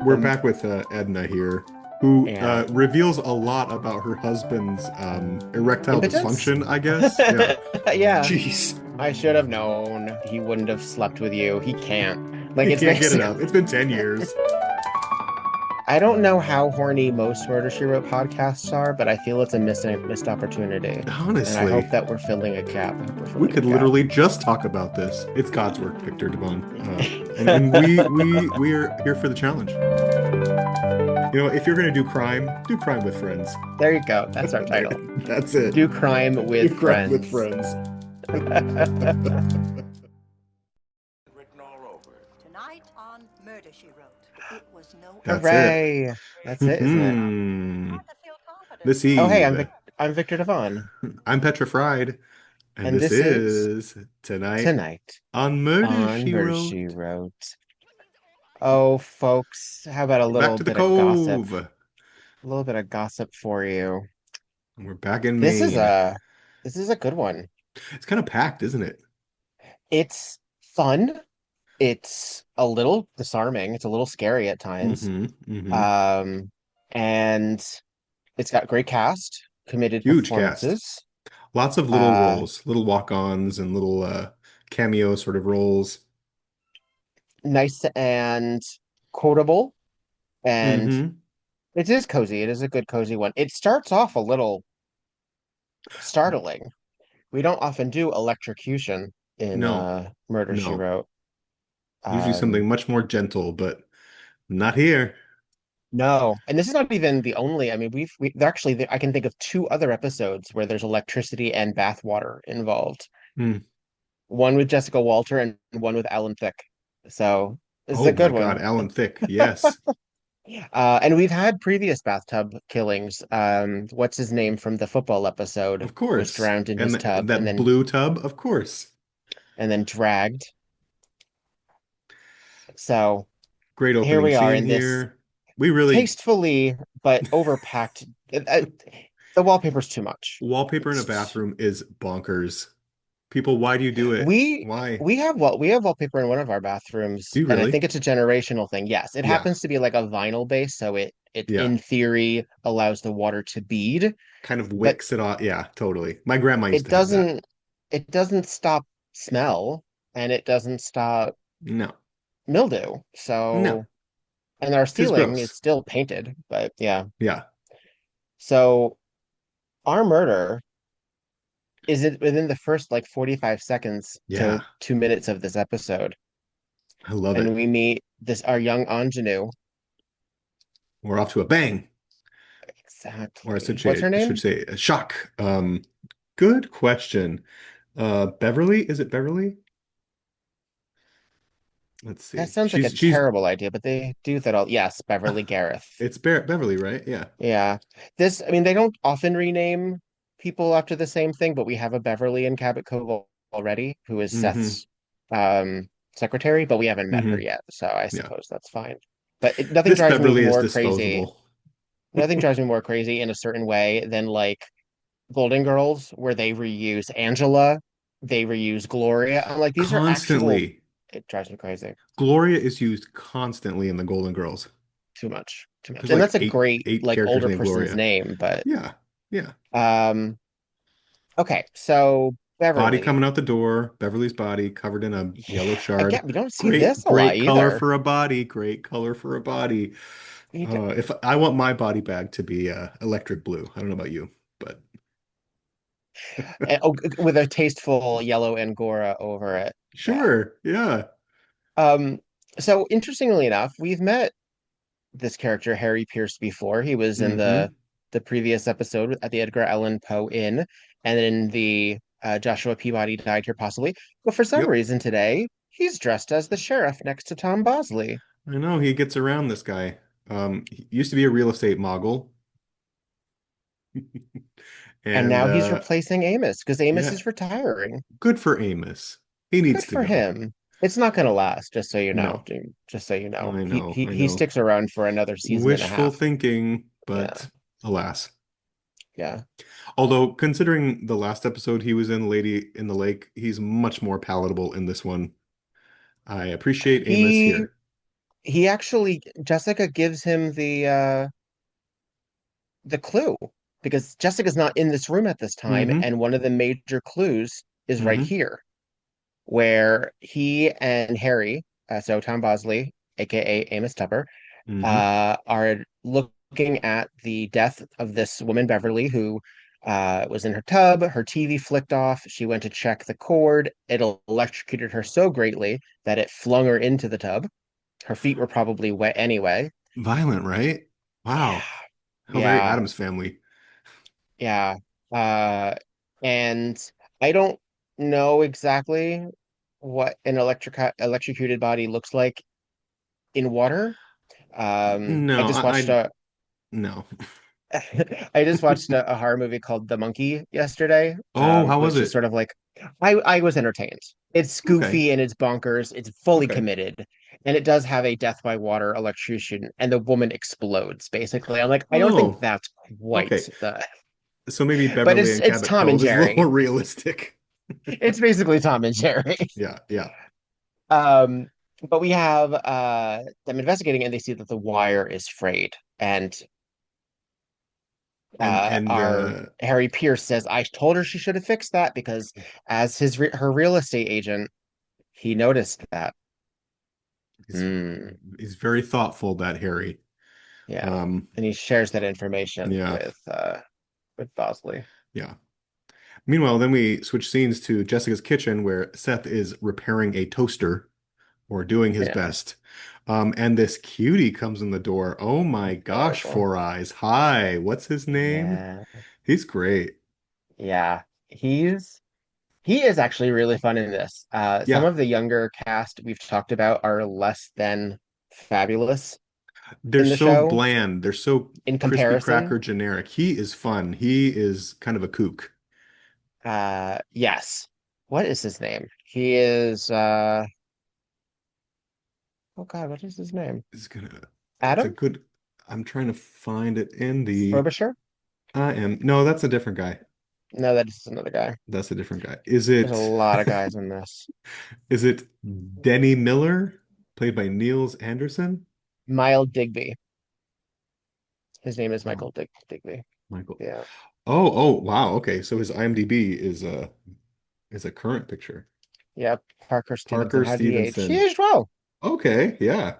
We're back with Edna here, who Yeah. reveals a lot about her husband's erectile Impotence? dysfunction, I guess. Yeah. Yeah. Jeez. I should have known he wouldn't have slept with you. He can't. Like He it's can't get it basically up. It's been 10 years. I don't know how horny most Murder She Wrote podcasts are, but I feel it's a missed opportunity. And I hope Honestly, that we're filling a gap. I hope we're we filling a could gap. literally just talk about this. It's God's work, Victor Devon. And we're here for the challenge. You know, if you're gonna do crime with friends. There you go. That's our There, title. that's it. Do crime Do with crime with friends. friends. Written all over it. Tonight on Murder, She Wrote. It was no That's it. Hooray. That's it, isn't it? hard to feel confident This Oh, hey, Eve. I'm Victor Devon, I'm petrified, and and this this is is Tonight Tonight on Murder, on She Murder Wrote. She Wrote. Oh, folks, how about a We're back little to the bit of gossip? Cove. A little bit of gossip for you. We're back in This is Maine. a this is a good one. It's kind of packed, isn't it? It's fun. It's a little disarming. It's a little scary at times. Mm-hmm. Mm-hmm. Um, and it's got great cast, committed Huge cast. performances. Lots of little Uh, roles, little walk-ons and little cameo sort of roles. Nice and quotable, and Mm-hmm. it is cozy. It is a good cozy one. It starts off a little startling. We don't often do electrocution in No, Murder, She no. Wrote. Usually Um, something much more gentle, but not here. no, and this is not even the only. I mean, actually I can think of two other episodes where there's electricity and bath water involved. Hmm. One with Jessica Walter and one with Alan Thicke. So this is a Oh my good God, one. Alan Thicke. Yes, And we've had previous bathtub killings. What's his name from the football episode of was course. drowned in And his tub that blue tub, of course. and then dragged. So Great here opening we are scene in this here. We really tastefully but overpacked. The wallpaper's too much. wallpaper in a It's bathroom is bonkers. People, why do you do it? we Why? we have wallpaper in one of our bathrooms, Do you and I really? think it's a generational thing. Yes, it Yeah. happens to be like a vinyl base, so it Yeah. in theory allows the water to bead, Kind of but wicks it off. Yeah, totally. My grandma used it to have that. doesn't it doesn't stop smell and it doesn't stop No. mildew. No. So, and our Tis ceiling is gross. still painted, but yeah. Yeah. So our murder is it within the first like 45 seconds Yeah. to 2 minutes of this episode, I love and it. we meet this our young ingenue. We're off to a bang. Or Exactly. What's her I should name? say a shock. Good question. Beverly, is it Beverly? Let's That see. sounds like a She's terrible idea, but they do that all. Yes, Beverly Gareth. it's Beverly, right? Yeah. Yeah. I mean, they don't often rename people after the same thing, but we have a Beverly in Cabot Cove already, who is Mm-hmm. Seth's secretary, but we haven't met her Mm-hmm. yet, so I Yeah. suppose that's fine. But nothing This drives me Beverly is more crazy. disposable. Nothing drives me more crazy in a certain way than like Golden Girls, where they reuse Angela, they reuse Gloria. I'm like, these are actual. Constantly. It drives me crazy. Gloria is used constantly in the Golden Girls. Too much, too much. There's And like that's a great eight like characters older named person's Gloria. name, but Yeah. Yeah. um okay, so Body Beverly. coming out the door, Beverly's body covered in a yellow Yeah, shard. again, we don't see Great, this a lot great color either. for a body. Great color for a body. We d- If I want my body bag to be electric blue. I don't know about you, but oh, with a tasteful yellow Angora over it. Yeah. sure. Yeah. Um, so interestingly enough, we've met this character, Harry Pearce, before. He was in Hmm. the previous episode at the Edgar Allan Poe Inn, and in the Joshua Peabody Died Here Possibly. But for some Yep. reason today, he's dressed as the sheriff next to Tom Bosley. I know he gets around this guy. He used to be a real estate mogul. And And now he's replacing Amos because Amos yeah, is retiring. good for Amos. He Good needs to for go. him. It's not going to last, just so you know. No, Just so you know. I know, I He know. sticks around for another season and a Wishful half. thinking, Yeah. but alas. Yeah. Although, considering the last episode he was in, Lady in the Lake, he's much more palatable in this one. I appreciate Amos He here. he actually Jessica gives him the clue because Jessica's not in this room at this time, Mm-hmm. and one of the major clues is right Mm-hmm. here, where he and Harry, so Tom Bosley, aka Amos Tupper, Mm-hmm. are looking at the death of this woman, Beverly, who was in her tub. Her TV flicked off. She went to check the cord. It electrocuted her so greatly that it flung her into the tub. Her feet were probably wet anyway. Violent, right? Yeah, Wow. How very yeah, Addams family. yeah. Uh, and I don't know exactly what an electrocuted body looks like in water. I No, just watched I a no. I just watched a horror movie called The Monkey yesterday, Oh, how was which is it? sort of like I was entertained. It's Okay. goofy and it's bonkers. It's fully Okay. committed, and it does have a death by water electrocution, and the woman explodes. Basically, I'm like, I don't think Oh, that's quite okay. the, So maybe but Beverly and it's Cabot Tom and Cove is a little more Jerry. realistic. It's basically Tom and Jerry. Yeah, yeah. Um, but we have them investigating, and they see that the wire is frayed, and And our Harry Pearce says, I told her she should have fixed that because as her real estate agent, he noticed that. he's Hmm. he's very thoughtful, that Harry. Yeah. Um, And he shares that information yeah, with Bosley. yeah. Meanwhile, then we switch scenes to Jessica's kitchen where Seth is repairing a toaster or doing his Yeah. best. And this cutie comes in the door. Oh my gosh, Adorable. Four Eyes. Hi, what's his name? Yeah. He's great. Yeah. He is actually really fun in this. Some Yeah, of the younger cast we've talked about are less than fabulous they're in the so show bland. They're so in crispy comparison. cracker generic. He is fun. He is kind of a kook. Yes. What is his name? He is oh God, what is his name? Is gonna. It's a Adam good. I'm trying to find it in the. Frobisher? I am. No, that's a different guy. No, that is another guy. That's a different guy. Is There's a it? lot of guys in this. Is it Denny Miller, played by Niels Anderson? Miles Digby. His name is Oh, Digby. Michael. Yeah. Oh, wow. Okay, so his IMDb is a current picture. Yeah. Parker Stevenson. Parker How did he age? He Stevenson. aged well. Okay, yeah,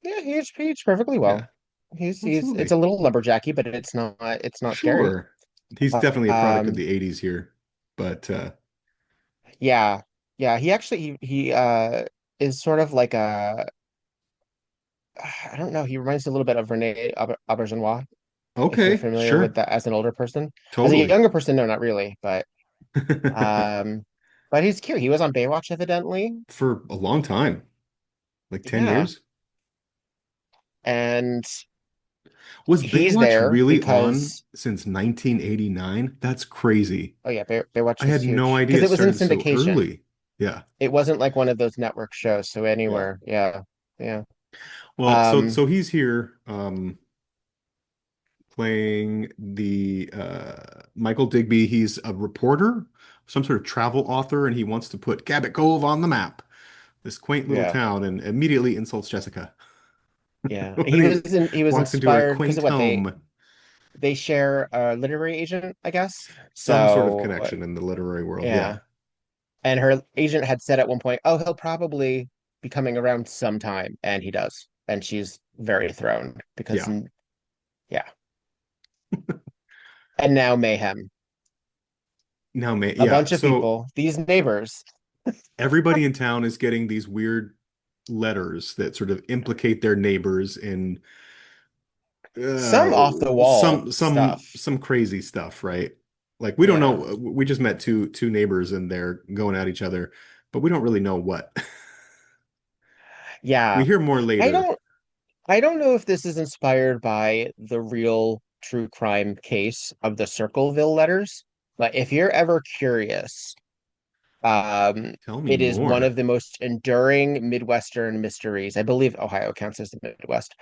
Yeah, he aged perfectly yeah, well. He's it's absolutely. a little lumberjacky, but it's not scary. Sure. He's Uh, definitely a product of um the 80s here. But yeah. Yeah, he actually he is sort of like a I don't know, he reminds me a little bit of Aubergenois, if you're okay, familiar with sure. that as an older person. As a Totally. younger person, no, not really, um but he's cute. He was on Baywatch evidently. For a long time, like 10 Yeah. years. And Was he's Baywatch there really on because since 1989? That's crazy. oh yeah, Baywatch I is had no huge idea because it it was in started so syndication. early. Yeah, It wasn't like one of those network shows, so yeah. anywhere. Yeah. Yeah. Well, so Um so he's here playing the Michael Digby. He's a reporter, some sort of travel author, and he wants to put Cabot Cove on the map, this quaint little yeah. town, and immediately insults Jessica Yeah. when he He was walks into her inspired because quaint of what home. they share a literary agent, I guess. Some sort of So connection in the literary world. Yeah, yeah. And her agent had said at one point, "Oh, he'll probably be coming around sometime," and he does. And she's very thrown because, yeah. yeah. And now mayhem. Now, man, A yeah. bunch of So people, these neighbors, everybody in town is getting these weird letters that sort of implicate their neighbors in some off the wall stuff. some crazy stuff, right? Like we don't Yeah, know. We just met two neighbors and they're going at each other, but we don't really know what. We yeah. hear more I later. don't, I don't know if this is inspired by the real true crime case of the Circleville letters, but if you're ever curious, Um, Tell me it is one more. of the most enduring Midwestern mysteries. I believe Ohio counts as the Midwest.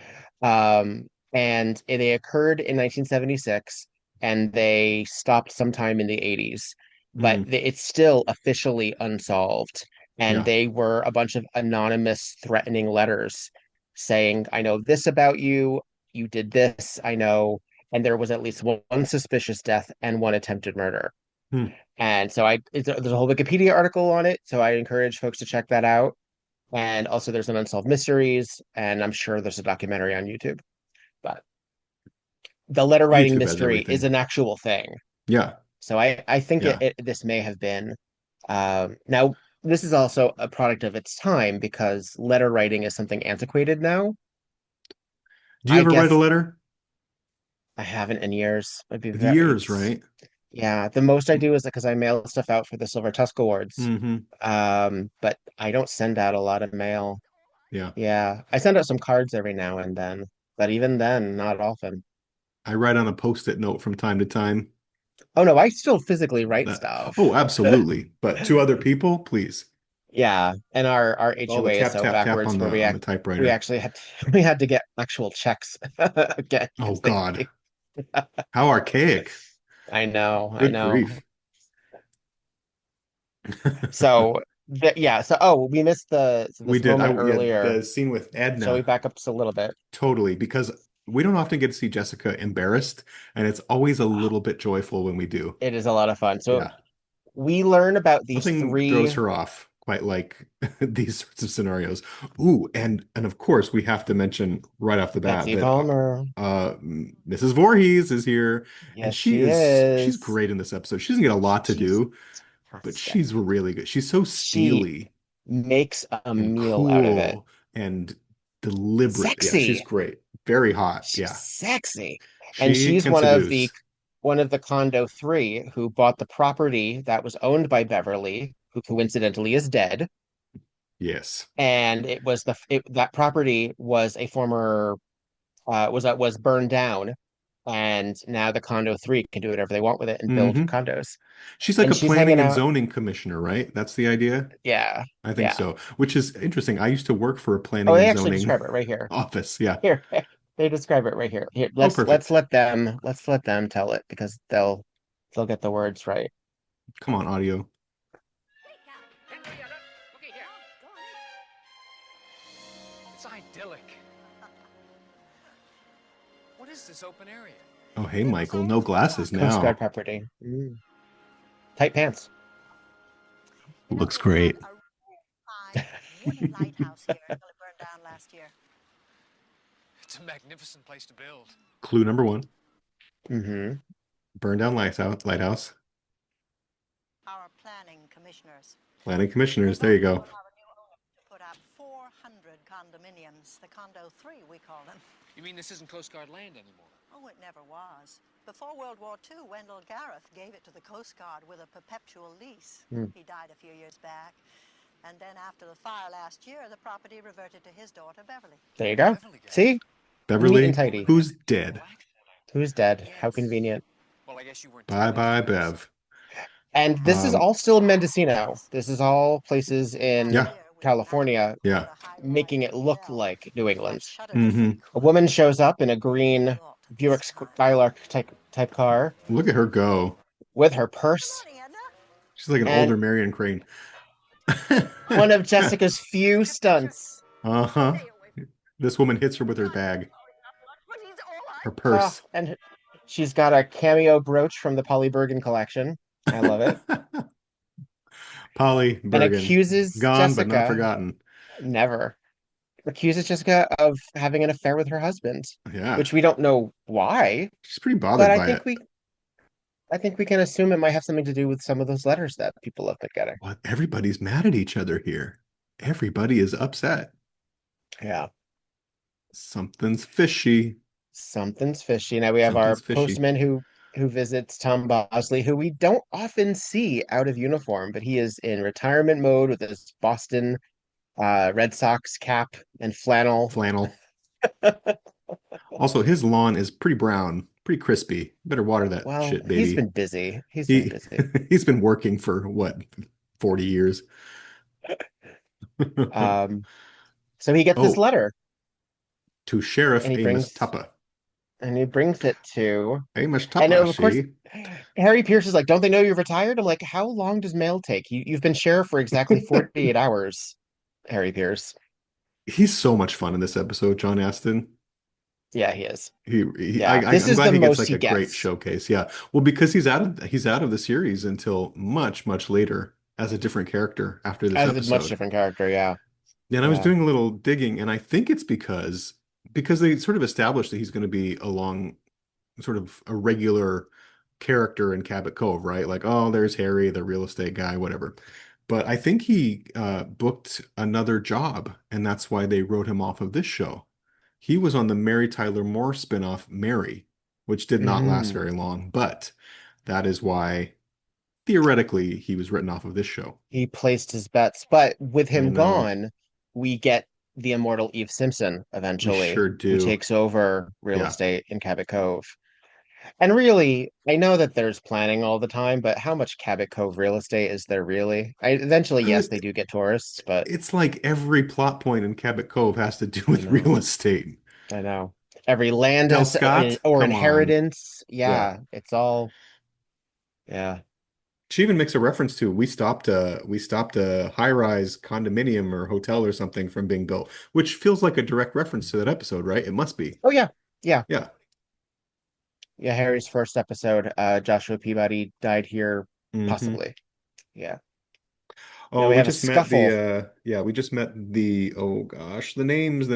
And they occurred in 1976 and they stopped sometime in the 80s, but Mm, it's still officially unsolved. And yeah. they were a bunch of anonymous threatening letters saying, I know this about you. You did this. I know. And there was at least one suspicious death and one attempted murder. Hmm. And so there's a whole Wikipedia article on it. So I encourage folks to check that out. And also there's an Unsolved Mysteries, and I'm sure there's a documentary on YouTube. But the letter writing YouTube has mystery is everything. an actual thing. Yeah. So I think Yeah. this may have been now this is also a product of its time because letter writing is something antiquated now. Do you I ever write a guess letter? I haven't in years. It'd be very Years, it's right? yeah, the most I do is because I mail stuff out for the Silver Tusk Awards. Mm-hmm. But I don't send out a lot of mail. Yeah. Yeah, I send out some cards every now and then, but even then, not often. I write on a post-it note from time to time. Oh no, I still physically write That, oh, stuff. absolutely. But to other people, please. Yeah, and our All the HOA is tap so tap tap backwards on where the we typewriter. actually had we had to get actual checks again Oh because God. How archaic. I know, I Good know. grief. So yeah, so oh, we missed We this did. moment Yeah, earlier. the scene with Shall we Edna, back up just a little bit? totally, because we don't often get to see Jessica embarrassed, and it's always a little bit joyful when we do. It is a lot of fun. So Yeah. we learn about these Nothing throws three her off quite like these sorts of scenarios. Ooh, and of course we have to mention right off the bat Betsy that Palmer. Mrs. Voorhees is here, and Yes, she is. she's great in this episode. She doesn't get a lot to She's do, but fantastic. she's really good. She's so She steely makes a and meal out of it. cool and deliberate. Yeah, she's Sexy. great. Very hot. She's Yeah. sexy. And She she's can seduce. one of the condo three who bought the property that was owned by Beverly, who coincidentally is dead. Yes. And that property was a former was burned down, and now the condo three can do whatever they want with it and build Hmm. condos. She's like And a she's hanging planning and out. zoning commissioner, right? That's the idea. Yeah, I think yeah. so, which is interesting. I used to work for a Oh, planning they and actually zoning describe it right here. office. Yeah. Here, they describe it right here. Here, Oh, perfect. let's let them tell it because they'll get the words right. Come on, audio. It's idyllic. What is this open area? Oh, hey, Michael. No glasses Coast Guard now. property. Tight pants. Looks We had great. a really fine wooden lighthouse here until it burned down last year. It's a magnificent place to build. Clue number one. Hmm. Burn down lighthouse. Our planning commissioners. Planning commissioners. They There you voted go. for our new owner to put out 400 condominiums, the Condo 3 we call them. You mean this isn't Coast Guard land anymore? Oh, it never was. Before World War II, Wendell Gareth gave it to the Coast Guard with a perpetual lease. He died a few years back. And then after the fire last year, the property reverted to his daughter, Beverly. There you go. Beverly guy. See? Neat and Beverly, tidy. who's dead? Who's dead? How Yes. convenient. Well, I guess you weren't Bye too bye, late. Bev. And this is Um, all still Mendocino. This is all places in Yeah. California, Yeah. making it look like New England. Hmm. A woman shows up in a green Buick Skylark type car Look at her go. with her purse She's like an and older Marion Crane. one of Jessica's few stunts. Uh-huh. This woman hits her with her bag, her Oh, purse. and she's got a cameo brooch from the Polly Bergen collection. I love it. Polly And Bergen, accuses gone but not Jessica, forgotten. never, accuses Jessica of having an affair with her husband, Yeah, which we don't know why, she's pretty but bothered by it. I think we can assume it might have something to do with some of those letters that people have been getting. What? Everybody's mad at each other here. Everybody is upset. Yeah. Something's fishy. Something's fishy. Now we have our Something's fishy. postman who visits Tom Bosley, who we don't often see out of uniform, but he is in retirement mode with his Boston Red Sox cap and flannel. Flannel. Also, his lawn is pretty brown, pretty crispy. Better water that Well, shit, he's baby. been busy. He's been busy. He's been working for what, 40 years. Um, so he gets this Oh, letter to Sheriff and Amos Tupper. he brings it to, Amos and Tupper, of course, see? Harry Pearce is like, don't they know you're retired? I'm like, how long does mail take? You've been sheriff for exactly 48 hours, Harry Pearce. He's so much fun in this episode, John Astin. Yeah, he is. He Yeah, this I'm is glad the he gets most like he a great gets. showcase. Yeah. Well, because he's out of the series until much later as a different character after this As a much episode. different character, yeah. And I was Yeah. doing a little digging, and I think it's because they sort of established that he's going to be along sort of a regular character in Cabot Cove, right? Like, oh, there's Harry, the real estate guy, whatever. But I think he booked another job, and that's why they wrote him off of this show. He was on the Mary Tyler Moore spinoff, Mary, which did not last Mm. very long, but that is why theoretically he was written off of this show. He placed his bets, but with I him know. gone, we get the immortal Eve Simpson We eventually, sure who do. takes over real Yeah. estate in Cabot Cove. And really, I know that there's planning all the time, but how much Cabot Cove real estate is there really? Eventually, Uh, yes, they do get tourists, but It's like every plot point in Cabot Cove has to do I with know, real estate. I know. Every land Del has Scott, or come on. inheritance. Yeah. Yeah, it's all, yeah. She even makes a reference to we stopped a high-rise condominium or hotel or something from being built, which feels like a direct reference to that episode, right? It must be. Oh, yeah. Yeah. Yeah. Yeah. Harry's first episode, Joshua Peabody died here, Hmm. possibly. Yeah. Now Oh, we we have a just met the scuffle. yeah, we just met the oh gosh, the names.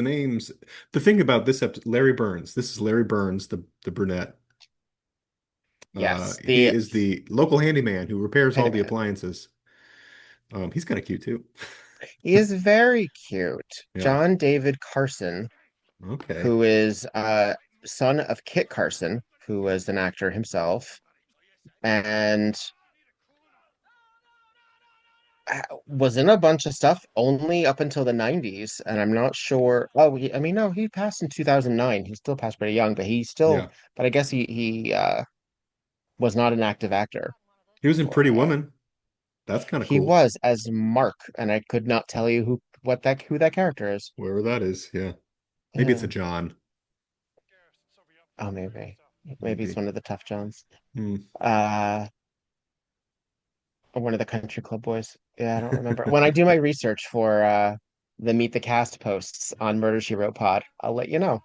The thing about this episode, Larry Burns. This is Larry Burns, the brunette. Yes, He the is the local handyman who repairs all the handyman. appliances. He's kind of cute too. He is very cute. Yeah. John David Carson, Okay. who is son of Kit Carson, who was an actor himself, and was in a bunch of stuff only up until the 90s. And I'm not sure. Oh, I mean, no, he passed in 2009. He still passed pretty young, but he still, Yeah. but I guess he was not an active actor. He was in Or Pretty Woman. That's kind of he cool. was as Mark, and I could not tell you who that character is. Wherever that is. Yeah. Maybe it's a Yeah. John. Oh, maybe. Maybe it's Maybe. one of the Tough Johns. Hmm. Uh, or one of the Country Club Boys. Yeah, I don't remember. When I do my research for the Meet the Cast posts on Murder She Wrote Pod, I'll let you know.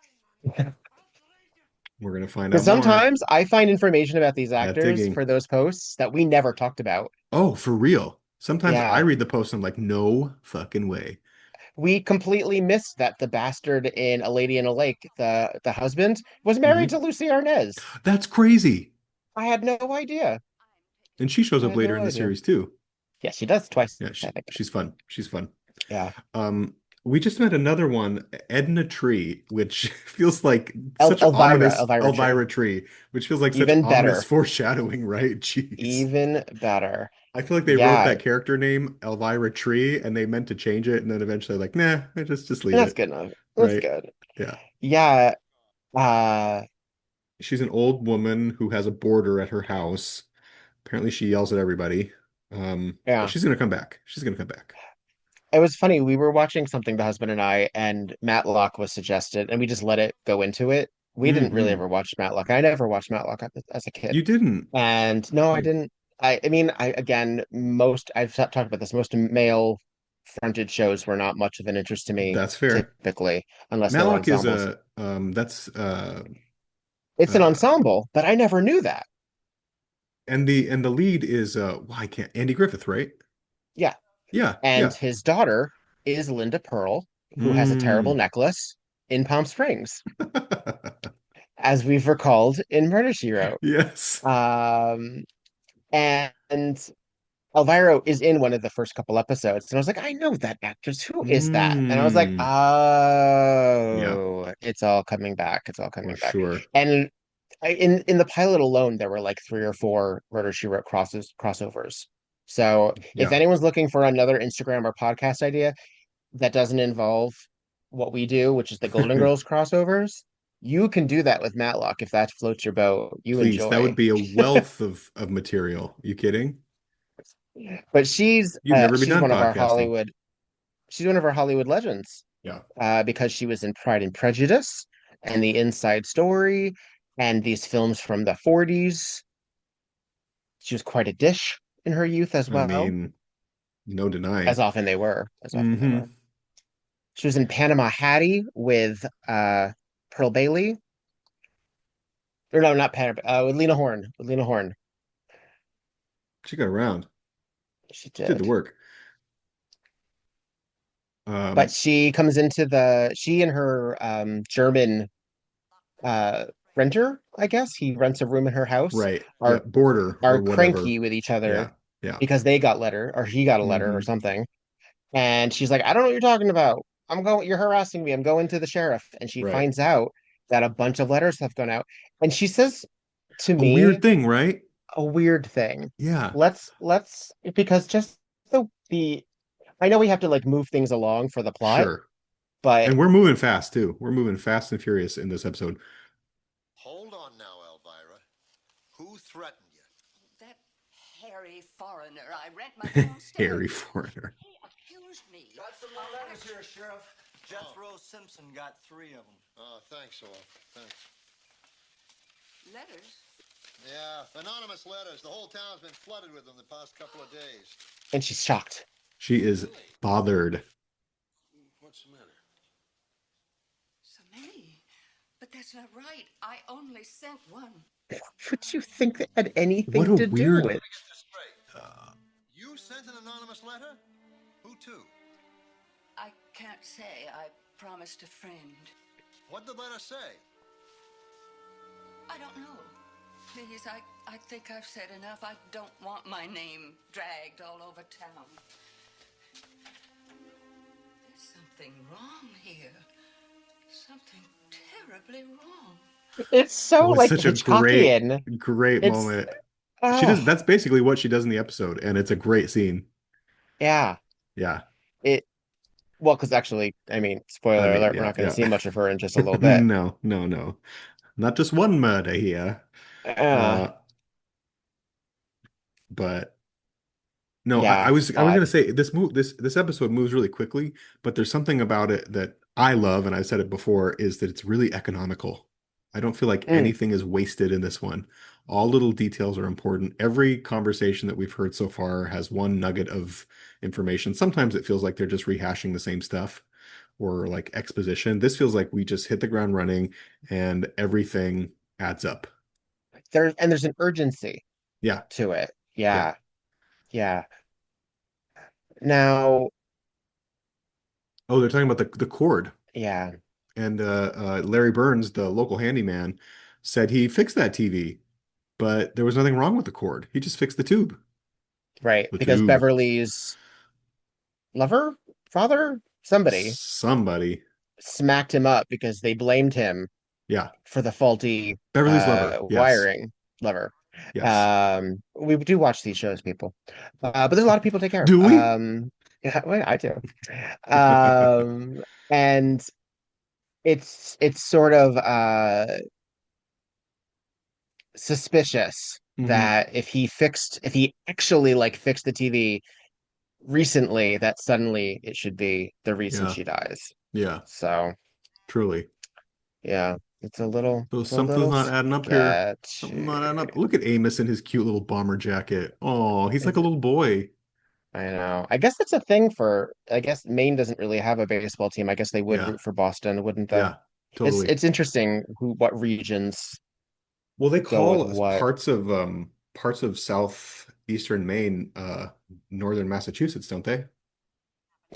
We're gonna find Because out more sometimes I find information about these at actors digging. for those posts that we never talked about. Oh, for real. Sometimes I Yeah. read the post and I'm like, no fucking way. We completely missed that the bastard in A Lady in a Lake, the husband, was married to Hmm. Lucy Arnaz. That's crazy. I had no idea. And she shows I up had later no in the idea. series too. Yeah, she does twice, Yeah, I think. she's fun. She's fun. Yeah. We just met another one, Edna Tree, which feels like such ominous Elvira Tree. Elvira Tree, which feels like such Even ominous better. foreshadowing, right? Jeez. Even better. I feel like they wrote Yeah, that character name Elvira Tree and they meant to change it and then eventually like, nah, just leave that's it. good enough. That's Right. good. Yeah. Yeah. Uh, She's an old woman who has a boarder at her house. Apparently she yells at everybody. But yeah. she's gonna come back. She's gonna come back. It was funny. We were watching something, the husband and I, and Matlock was suggested, and we just let it go into it. We didn't really Hmm. ever watch Matlock. I never watched Matlock as a kid. You didn't. And no, I Hmm. didn't. I mean, I again, most I've talked about this. Most male fronted shows were not much of an interest to me, That's fair. typically, unless they were Matlock is ensembles. a that's It's an uh ensemble, but I never knew that. and the lead is well, I can't Andy Griffith, right? Yeah. Yeah, And yeah. his daughter is Linda Pearl, who has a terrible Mm. necklace in Palm Springs, as we've recalled in Murder She Wrote. Yes. Um, and Elvira is in one of the first couple episodes, and I was like, I know that actress. Who is that? And I was like, Mm. Yeah, oh, it's all coming back. It's all for coming back. sure. And in the pilot alone, there were like three or four Murder She Wrote crossovers. So if Yeah. anyone's looking for another Instagram or podcast idea that doesn't involve what we do, which is the Golden Girls crossovers, you can do that with Matlock if that floats your boat. You Please, that would enjoy. be a wealth of material. You kidding? But You'd never be done podcasting. She's one of our Hollywood legends, Yeah. because she was in Pride and Prejudice and The Inside Story and these films from the 40s. She was quite a dish in her youth as I well, mean, no denying. as often they Hmm. were. She was in Panama Hattie with Pearl Bailey. Or no, not Panama, with Lena Horne. With Lena Horne. She got around. She She did the did. work. But Um, she and her German uh renter, I guess, he rents a room in her house, right. Yeah. are Border or whatever. cranky with each other Yeah. Yeah. because they got letter or he got a letter or Hmm. something. And she's like, I don't know what you're talking about. You're harassing me. I'm going to the sheriff. And she Right. finds out that a bunch of letters have gone out. And she says to A weird me thing, right? a weird thing. Yeah. Let's because just the I know we have to like move things along for the plot, Sure. but And we're moving fast too. We're moving fast and furious in this episode. Hold on now, Elvira. Who threatened you? That hairy foreigner I rent my downstairs. Hairy foreigner. He accused me. Got some more letters here, Sheriff. Jethro Simpson got 3 of them. Oh, thanks, Orr. Thanks. Letters? Yeah, anonymous letters. The whole town's been flooded with them the past couple of days. and she's shocked. She is bothered. What's the matter? So many. But that's not right. I only sent one. Would you think that had What anything a to do weird. with? Get this straight. You sent an anonymous letter? Who to? I can't say. I promised a friend. What did the letter say? I don't know. Please, I think I've said enough. I don't want my name dragged all over town. There's something wrong here. Something terribly wrong. It's so Oh, it's like such a great, Hitchcockian. great It's moment. She does. oh That's basically what she does in the episode, and it's a great scene. yeah. Yeah. It well, because actually, I mean, I spoiler mean, alert, we're yeah, not going to yeah. see much of her in just a little bit. No, no, no. Not just one murder here. Uh, Uh, but no, yeah, I was odd. gonna say this episode moves really quickly, but there's something about it that I love, and I've said it before, is that it's really economical. I don't feel like Mm. anything is wasted in this one. All little details are important. Every conversation that we've heard so far has one nugget of information. Sometimes it feels like they're just rehashing the same stuff or like exposition. This feels like we just hit the ground running and everything adds up. There's an urgency Yeah, to it. yeah. Yeah, yeah. Now, Oh, they're talking about the cord. yeah, And Larry Burns, the local handyman, said he fixed that TV, but there was nothing wrong with the cord. He just fixed the tube. right. The Because tube. Beverly's lover, father, somebody Somebody. smacked him up because they blamed him Yeah. for the faulty Beverly's lover. Yes. wiring lever. Yes. We do watch these shows, people. But there's a lot of people to take care Do of. we? Yeah, well, I do. And it's sort of suspicious Hmm. that if he actually like fixed the TV recently, that suddenly it should be the reason Yeah. she dies. Yeah. So Truly. yeah, So it's a something's little not adding up here. Something's not adding sketchy. up. Look at Amos in his cute little bomber jacket. Oh, he's like a little boy. I know. I guess that's a thing for, I guess Maine doesn't really have a baseball team. I guess they would Yeah. root for Boston, wouldn't they? Yeah. Totally. It's interesting what regions Well, they go with call what. parts of southeastern Maine northern Massachusetts, don't they?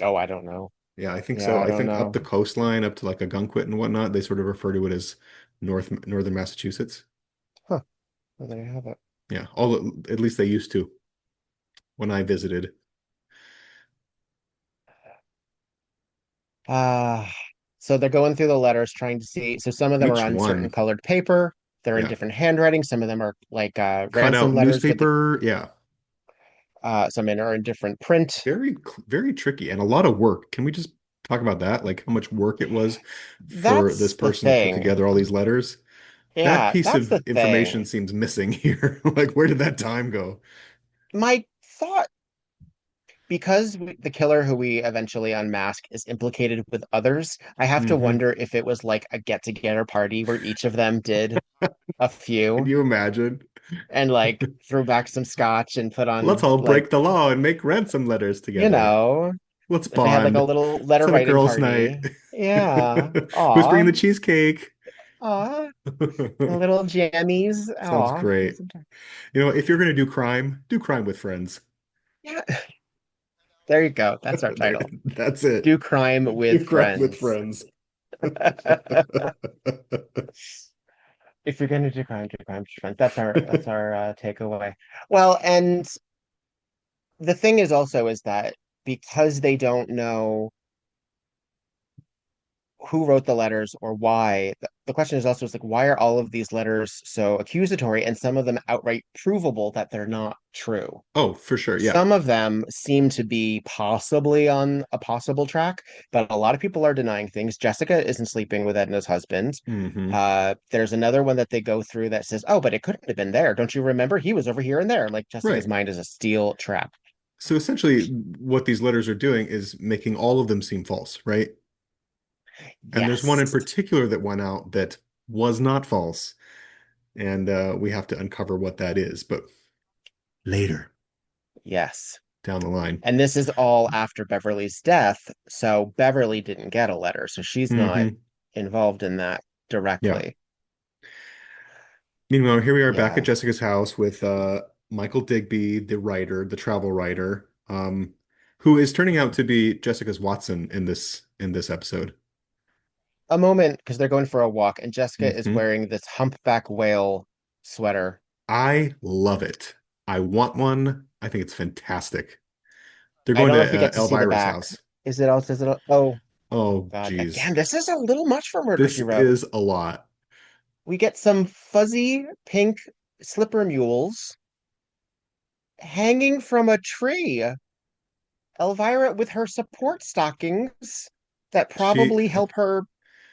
Oh, I don't know. Yeah, I think Yeah, so. I I don't think up know. the coastline, up to like a Gunquit and whatnot, they sort of refer to it as northern Massachusetts. Huh. Well, there you have it. Yeah, all at least they used to when I visited. Ah, so they're going through the letters trying to see. So some of them are Which on certain one? colored paper. They're in Yeah. different handwriting. Some of them are like Cut ransom out letters with the newspaper. Yeah. some in are in different print. Very tricky and a lot of work. Can we just talk about that? Like how much work it was for this That's the person to put thing. together all these letters? That Yeah, piece that's of the information thing. seems missing here. Like, where did that time go? My thought, because the killer who we eventually unmask is implicated with others, I have to Hmm. wonder if it was like a get-together party where each of them did a Can few you imagine? and like threw back some scotch and put Let's on all like, break the law and make ransom letters you together. know, Let's They had like a bond. little Let's letter have a writing girls' night. party. Yeah. Who's bringing Aw. the cheesecake? Aw. The little jammies. Sounds Aw. great. You know, if you're going to do crime with friends. Yeah. There you go. That's our There, title. that's it. Do crime Do with crime with friends. friends. If you're gonna do crime with friends. That's our takeaway. Well, and the thing is also is that because they don't know who wrote the letters or why. The question is also is like why are all of these letters so accusatory and some of them outright provable that they're not true? Oh, for sure. Yeah. Some of them seem to be possibly on a possible track, but a lot of people are denying things. Jessica isn't sleeping with Edna's husband. Hmm. There's another one that they go through that says, "Oh, but it couldn't have been there. Don't you remember? He was over here and there." Like Jessica's Right. mind is a steel trap. So essentially, what these letters are doing is making all of them seem false, right? And there's one in Yes. particular that went out that was not false. And we have to uncover what that is, but later Yes. down the line. And this is all after Beverly's death. So Beverly didn't get a letter. So she's not Hmm. involved in that Yeah. directly. Meanwhile, here we are back at Yeah. Jessica's house with Michael Digby, the writer, the travel writer, who is turning out to be Jessica's Watson in this episode. A moment because they're going for a walk, and Jessica is Hmm. wearing this humpback whale sweater. I love it. I want one. I think it's fantastic. They're I going don't know if we to get to see the Elvira's back. house. Is it also, oh Oh, God. geez. Again, this is a little much for Murder, This She Wrote. is a lot. We get some fuzzy pink slipper mules hanging from a tree. Elvira with her support stockings that She, probably help her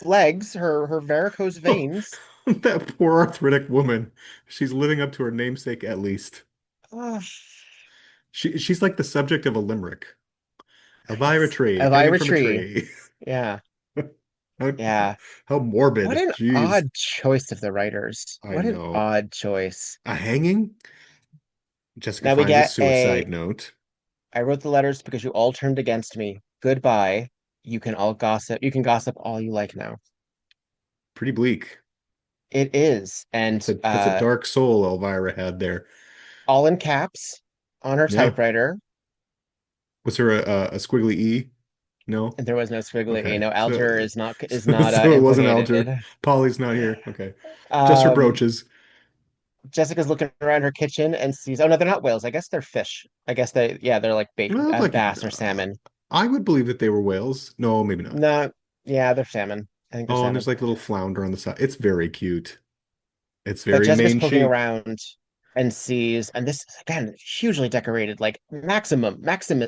legs, her varicose veins. that poor arthritic woman. She's living up to her namesake at least. Oh, She's like the subject of a limerick. Elvira yes. tree, hanging Elvira from a Tree. tree. Yeah. How, Yeah. how What morbid. an Jeez. odd choice of the writers. I What an know. odd choice. A hanging? Jessica Now we finds a get a suicide note. I wrote the letters because you all turned against me. Goodbye. You can all gossip. You can gossip all you like now. Pretty bleak. It is. And That's a dark soul Elvira had there. all in caps on her Yeah. typewriter. Was there a squiggly E? No? And there was no squiggly A. Okay. No, So Alger is not so it wasn't implicated. Alger. Polly's not here. Okay. Just her Um, brooches. Jessica's looking around her kitchen and sees, oh no, they're not whales. I guess they're fish. I guess yeah, they're like bait, Well, like bass or salmon. I would believe that they were whales. No, maybe not. No, yeah, they're salmon. I think they're Oh, and there's salmon. like little flounder on the side. It's very cute. It's But very Jessica's main poking sheep. around and sees, and this again, hugely decorated, like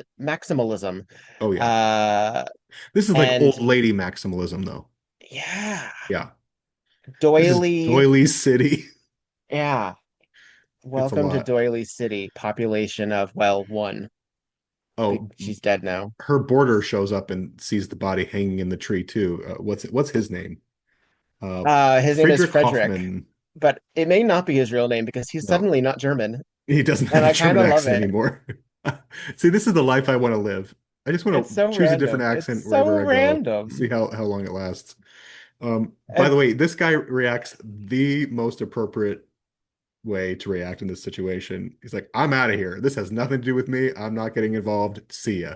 maximalism. Oh yeah. Uh, This is like and old lady maximalism though. yeah, Yeah. This is doily. Doily City. Yeah, It's a welcome to lot. Doily City. Population of, well, one. Oh, She's dead now. her boarder shows up and sees the body hanging in the tree too. What's his name? Uh, His name is Friedrich Frederick, Hoffman. but it may not be his real name because he's No, suddenly not German, he doesn't and have a I kind German of love accent it. anymore. See, this is the life I want to live. I just want It's to so choose a different random. It's accent wherever so I go. random. See how long it lasts. By And the way, this guy reacts the most appropriate way to react in this situation. He's like, I'm out of here. This has nothing to do with me. I'm not getting involved. See ya.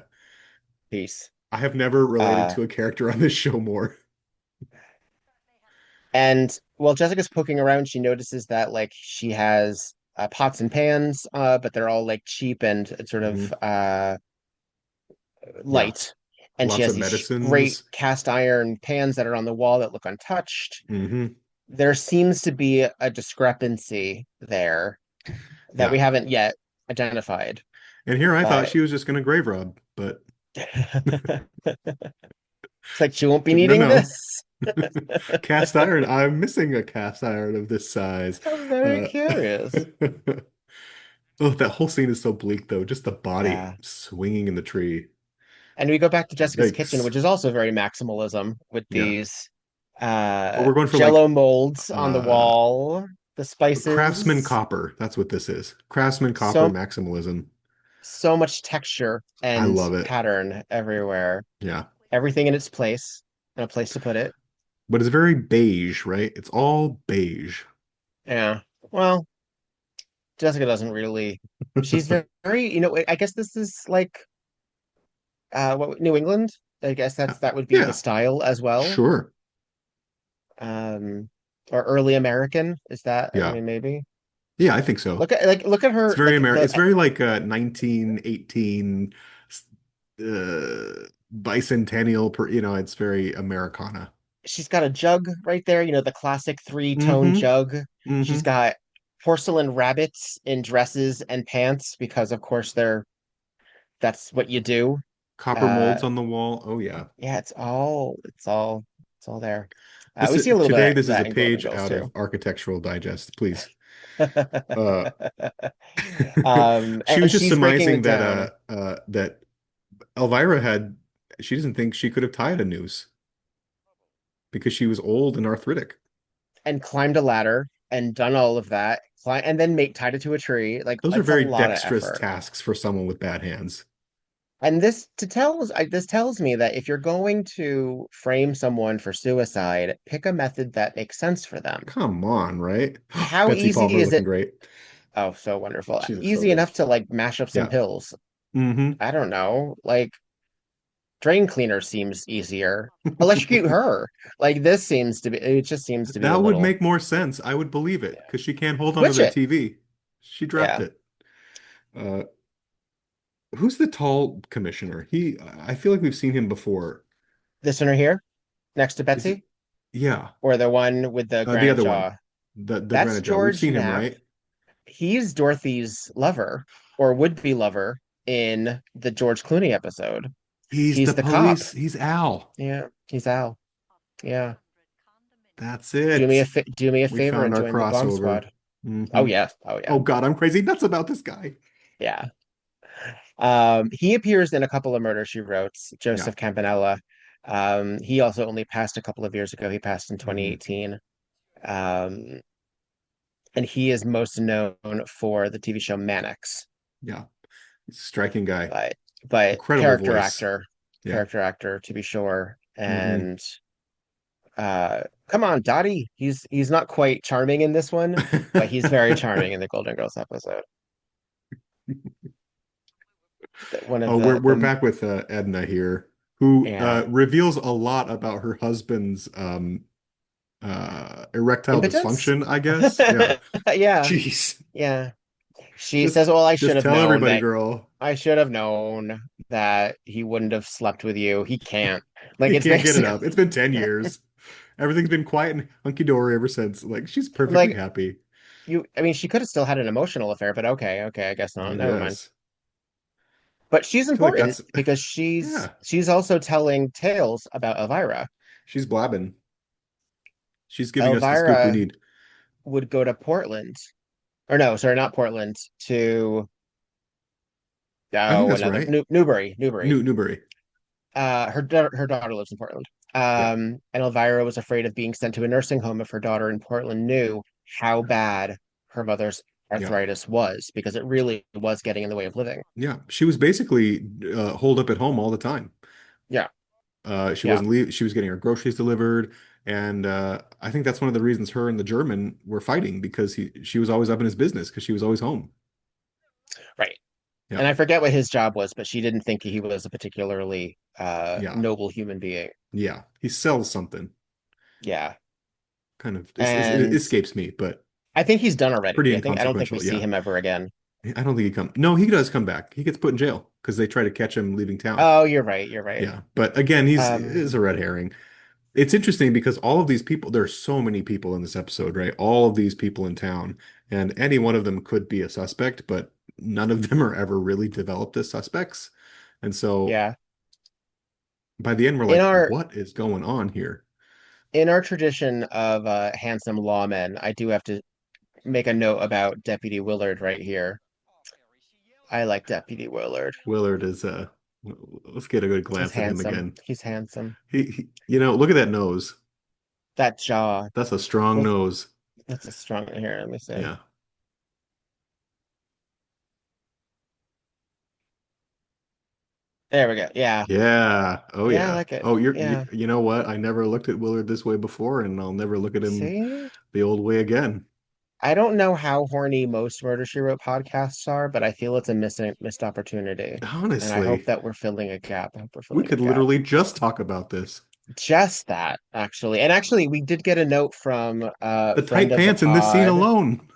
peace. I have never related Uh, to a character on this show more. and while Jessica's poking around, she notices that like she has pots and pans, but they're all like cheap and sort of Mhm. Yeah, light. And she lots has of these great medicines. cast iron pans that are on the wall that look untouched. Hmm. There seems to be a discrepancy there that we Yeah. haven't yet identified. And here I thought Uh, she was just going to grave rob, but it's like she won't be no, needing no. this. Cast iron. I'm missing a cast iron of this size. I'm very Uh, curious. oh, that whole scene is so bleak, though. Just the body Yeah. swinging in the tree. And we go back to Jessica's kitchen, Yikes. which is also very maximalism with Yeah. these But we're going for jello like molds on the uh wall, the Craftsman spices. copper. That's what this is. Craftsman copper So maximalism. so much texture I and love it. pattern everywhere. Yeah. Everything in its place and a place to put it. But it's very beige, right? It's all beige. Yeah. Well, Jessica doesn't really. She's very, I guess this is like what New England. I guess that would be the Yeah, style as well. sure. Um, or early American. Is that? I Yeah. mean, maybe. Yeah, I think so. Look at It's her very like It's the very like 1918 bicentennial it's very Americana. she's got a jug right there, the classic three-tone Mm-hmm. jug. She's Mm-hmm. got porcelain rabbits in dresses and pants because of course that's what you do. Copper Uh molds on the wall. Oh yeah. yeah, it's all there. We see a little Today bit of this is a that in Golden page Girls out of too. Architectural Digest, please. Uh she And was just she's breaking surmising it that down that Elvira she doesn't think she could have tied a noose because she was old and arthritic. and climbed a ladder and done all of that, and then make tied it to a tree. Like Those are it's a very lot of dexterous effort. tasks for someone with bad hands. And this tells me that if you're going to frame someone for suicide, pick a method that makes sense for them. Come on, right? How Betsy easy Palmer is looking it? great. Oh, so wonderful. She looks so Easy good. enough to like mash up some Yeah. pills. Hmm. I don't know. Like drain cleaner seems easier. Electrocute her. Like this seems to be, it just seems to be a That would little, make more sense. I would believe it yeah. because she can't hold onto Switch that it. TV. She dropped Yeah. it. Uh, who's the tall commissioner? I feel like we've seen him before. This one right here next to Is it? Betsy Yeah, or the one with the the granite other one, jaw. the That's Granite Jaw. We've George seen him, Knapp. right? He's Dorothy's lover or would-be lover in the George Clooney episode. He's He's the the cop. police. He's Al. Yeah, he's Al. Yeah. That's it. Do me a We favor found and our join the bomb crossover. squad. Oh Hmm. yeah. Oh yeah. Oh God, I'm crazy nuts about this guy. Yeah. He appears in a couple of Murder She Wrote, Yeah. Joseph Campanella. He also only passed a couple of years ago. He passed in Hmm. 2018. Um, and he is most known for the TV show Mannix. Yeah. Striking guy. But but Incredible voice. Yeah. character actor to be sure. Hmm. And come on, Dottie. He's not quite charming in this one, but he's very charming in the Golden Girls episode. One of Oh, we're the back with Edna here, who yeah, reveals a lot about her husband's erectile impotence. dysfunction, I guess. Yeah. Yeah, Jeez. yeah. She Just says, "Well, just tell everybody, girl. I should have known that he wouldn't have slept with you. He can't." Like He it's can't get it basically up. It's been 10 years. Everything's been quiet and hunky-dory ever since. Like she's perfectly like happy. I mean, she could have still had an emotional affair, but okay, I guess not. I Never mind. guess. But she's I feel like important that's because yeah. she's also telling tales about Elvira. She's blabbing. She's giving us the scoop we Elvira need. would go to Portland, or no, sorry, not Portland, to I think that's another right. Newbury. Newbury. Her daughter lives in Portland. Yeah. And Elvira was afraid of being sent to a nursing home if her daughter in Portland knew how bad her mother's Yeah. arthritis was, because it really was getting in the way of living. Yeah. She was basically holed up at home all the time. Yeah, She yeah, wasn't leave. She was getting her groceries delivered, and I think that's one of the reasons her and the German were fighting because she was always up in his business because she was always home. right. Yeah, And I forget what his job was, but she didn't think he was a particularly yeah, noble human being. yeah. He sells something. Yeah. Kind of it And escapes me, but I think he's done already. pretty I don't think we inconsequential. see Yeah, him ever again. I don't think he comes. No, he does come back. He gets put in jail because they try to catch him leaving town. Oh, you're right. You're right. Yeah, but again, he's is Um, a red herring. It's interesting because all of these people, there's so many people in this episode, right? All of these people in town, and any one of them could be a suspect, but none of them are ever really developed as suspects. And so yeah. by the end, we're In like, our what is going on here? in our tradition of handsome lawmen, I do have to make a note about Deputy Willard right here. I like Deputy Willard. Willard is let's get a good He's glance at him handsome. again. He's handsome. Look at that nose. That jaw. That's a strong Look, nose. that's a strong here. Let me see. Yeah. There we go. Yeah. Yeah. Oh Yeah, I yeah. like it. Oh, Yeah. you know what? I never looked at Willard this way before, and I'll never look at him See? the old way again. I don't know how horny most Murder She Wrote podcasts are, but I feel it's a missed opportunity. And I hope Honestly, that we're filling a gap. I hope we're we filling a could gap. literally just talk about this. Just that, actually. And actually, we did get a note from The tight pants in this scene alone.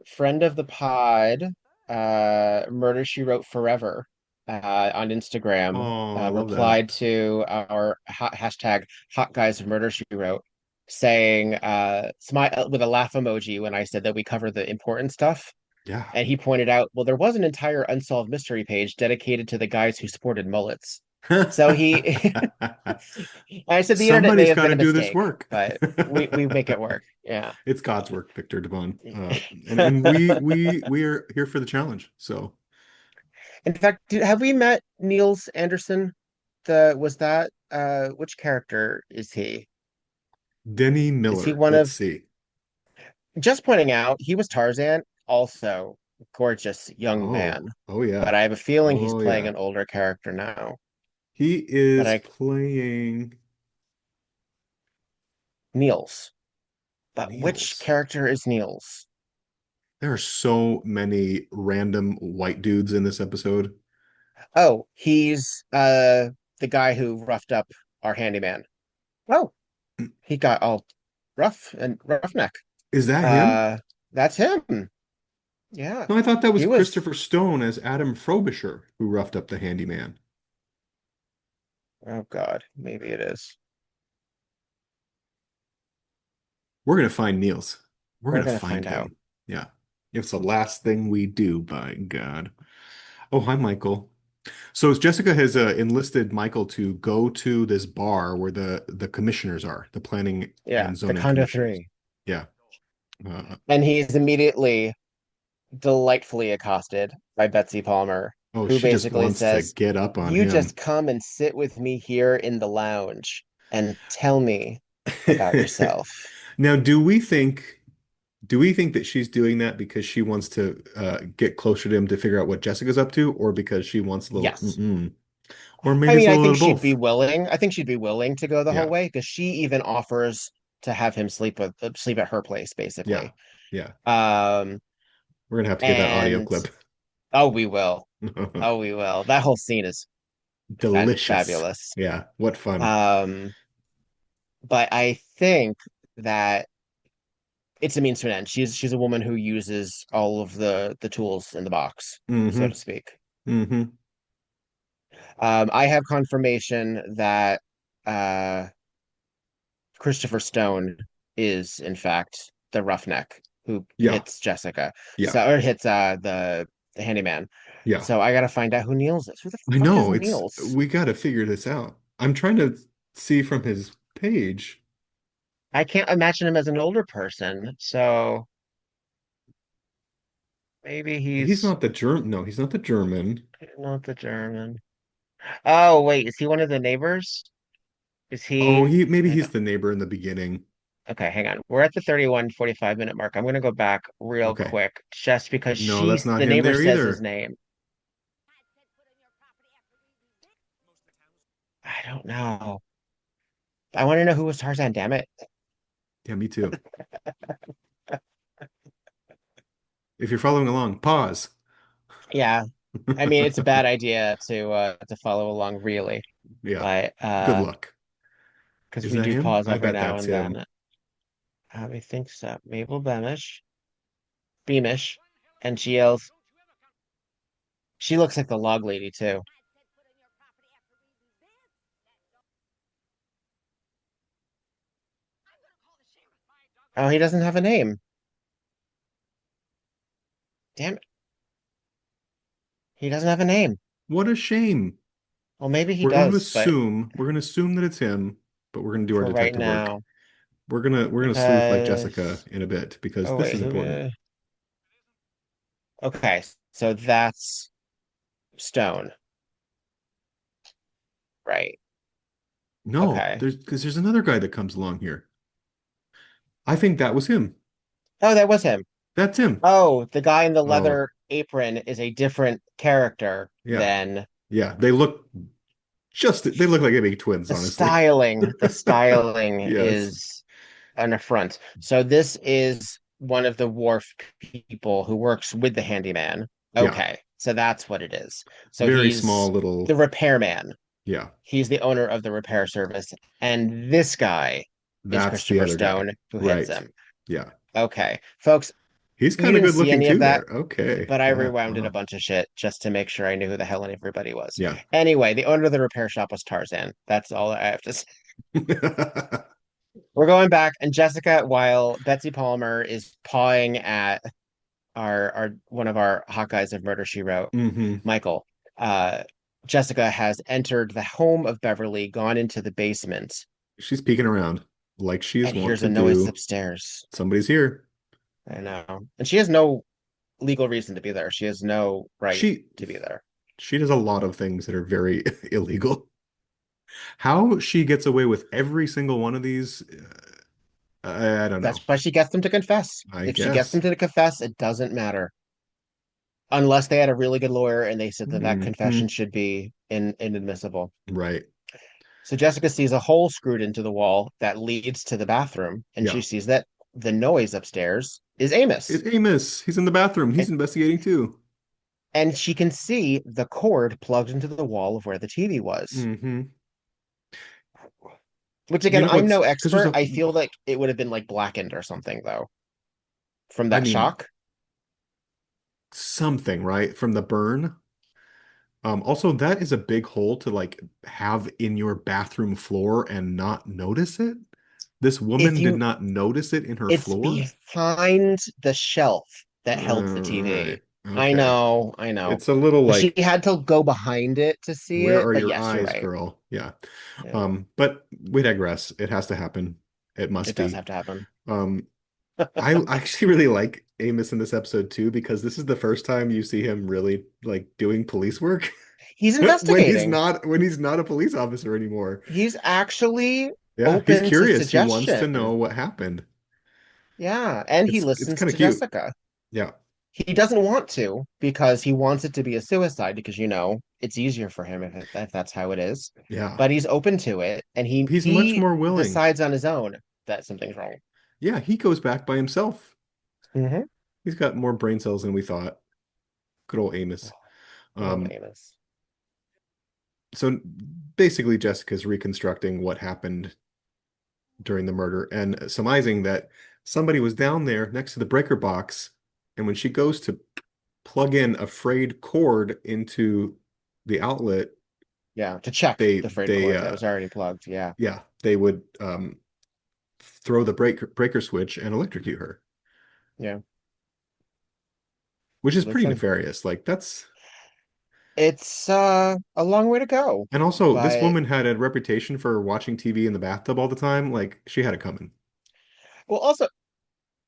friend of the pod, Murder She Wrote Forever, on Instagram, Oh, I love that. replied to our hashtag Hot Guys of Murder She Wrote, saying smile with a laugh emoji when I said that we cover the important stuff. Yeah. And he pointed out, well, there was an entire unsolved mystery page dedicated to the guys who sported mullets. So he, I said the internet may Somebody's have got been to a do this mistake, work. but we make it work. Yeah. It's God's work, Victor Devon. And we are here for the challenge. So In fact, have we met Niels Anderson? The was that which character is he? Denny Is he Miller. one Let's of see. just pointing out he was Tarzan, also gorgeous young Oh, man. oh But yeah. I have a feeling he's Oh playing yeah. an older character now. He But is I playing Niels. But which Niels. character is Niels? There are so many random white dudes in this episode. Oh, he's the guy who roughed up our handyman. Oh, he got all rough and roughneck. Is that him? Uh that's him. Yeah. No, I thought that was He was Christopher Stone as Adam Frobisher who roughed up the handyman. Oh God, maybe it is. We're gonna find Niels. We're We're gonna gonna find find out. him. Yeah. It's the last thing we do, by God. Oh, hi, Michael. So Jessica has enlisted Michael to go to this bar where the commissioners are, the planning Yeah, and the zoning Condo commissioners. 3. Yeah. Uh, And he's immediately delightfully accosted by Betsy Palmer, oh, who she just basically wants to says, get up on you just him. come and sit with me here in the lounge and tell me about yourself. Now, do we think that she's doing that because she wants to get closer to him to figure out what Jessica's up to, or because she wants a little, Yes. or I maybe it's mean, a I little think bit of she'd be both. willing. I think she'd be willing to go the whole Yeah, way because she even offers to have him sleep at her place, yeah, basically. yeah. Um, We're gonna have to get that audio and clip. oh, we will. Oh, we will. That whole scene is Delicious. fabulous. Yeah, what fun. Um, but I think that it's a means to an end. She's a woman who uses all of the tools in the box, so Mm-hmm. to speak. Mm-hmm. I have confirmation that uh, Christopher Stone is in fact the roughneck who Yeah, hits Jessica, yeah, so or hits the handyman. yeah. So I gotta find out who Niels is. Who the I fuck is know. It's Niels? we got to figure this out. I'm trying to see from his page. I can't imagine him as an older person, so maybe He's he's not the German. No, he's not the German. not the German. Oh, wait, is he one of the neighbors? Is Oh, he? he maybe Hang he's on. the neighbor in the beginning. Okay, hang on. We're at the 31:45 minute mark. I'm gonna go back real Okay. quick just because No, that's not the him neighbor there says his either. name. I don't know. I want to know who was Tarzan, damn it. Yeah, me too. If you're following along, pause. Yeah. I mean, it's a bad idea to follow along really, Yeah. but Good luck. because Is we that do him? pause I every bet now that's and him. then. I think so. Mabel Beamish, and she yells, she looks like the log lady too. Oh, he doesn't have a name. Damn it. He doesn't have a name. What a shame. Well, maybe he We're going to does, but assume, we're going to assume that it's him, but we're going to do our for right detective work. now, We're gonna sleuth like Jessica because in a bit because oh this wait, is important. okay, so that's Stone, right? No, Okay. there's another guy that comes along here. I think that was him. Oh, that was him. That's him. Oh, the guy in the Oh, leather apron is a different character yeah. than Yeah, they look like they make twins, honestly. The styling Yes. is an affront. So this is one of the wharf people who works with the handyman. Yeah. Okay, so that's what it is. So Very small he's little, the repairman. yeah. He's the owner of the repair service, and this guy is That's the Christopher other guy. Stone who hits Right. him. Yeah. Okay, folks, He's you kind of didn't good see looking any of too that, there. Okay. but I Yeah. rewound it a bunch of shit just to make sure I knew who the hell everybody was. Yeah. Anyway, the owner of the repair shop was Tarzan. That's all I have to say. We're going back, and Jessica, while Betsy Palmer is pawing at our one of our Hawkeyes of Murder She Wrote, hmm Michael, uh, Jessica has entered the home of Beverly, gone into the basement, She's peeking around like she is and wont hears to a noise do. upstairs. Somebody's here. I know. And she has no legal reason to be there. She has no right She to be there. she does a lot of things that are very illegal. How she gets away with every single one of these, I don't That's know. why she gets them to confess. I If she gets them guess. to confess, it doesn't matter. Unless they had a really good lawyer and they said that that confession hmm should be inadmissible. Right. So Jessica sees a hole screwed into the wall that leads to the bathroom, and she Yeah. sees that the noise upstairs is Amos. It's Amos. He's in the bathroom. He's And, investigating too. and she can see the cord plugged into the wall of where the TV was. hmm Which You again, know, I'm it's no because there's expert. a, I feel like it would have been like blackened or something though from I that mean, shock. something, right? From the burn. Also, that is a big hole to like have in your bathroom floor and not notice it. This If woman did you not notice it in her It's floor. behind the shelf that held the TV. Right. Okay. I know. It's a little But she like, had to go behind it to see where it. are But your yes, you're eyes, right. girl? Yeah. Yeah, But we digress. It has to happen. It it must does be. have to happen. Um, I actually really like Amos in this episode too, because this is the first time you see him really like doing police work He's when he's investigating. not a police officer anymore. He's actually Yeah, he's open to curious. He wants to know suggestion. what happened. Yeah, and he It's listens kind of to cute. Jessica. Yeah. He doesn't want to because he wants it to be a suicide because it's easier for him if that's how it is. Yeah. But he's open to it, and he He's much he more willing. decides on his own that something's wrong. Yeah, he goes back by himself. Hmm. He's got more brain cells than we thought. Good old Amos. Good old Um, Amos. so basically Jessica's reconstructing what happened during the murder and surmising that somebody was down there next to the breaker box, and when she goes to plug in a frayed cord into the outlet, Yeah, to check they the freight they cord that was already plugged. Yeah. yeah, they would throw the breaker switch and electrocute her, Yeah. which is pretty Listen, nefarious. Like that's it's a long way to go, and also this but woman had a reputation for watching TV in the bathtub all the time. Like she had it coming. well, also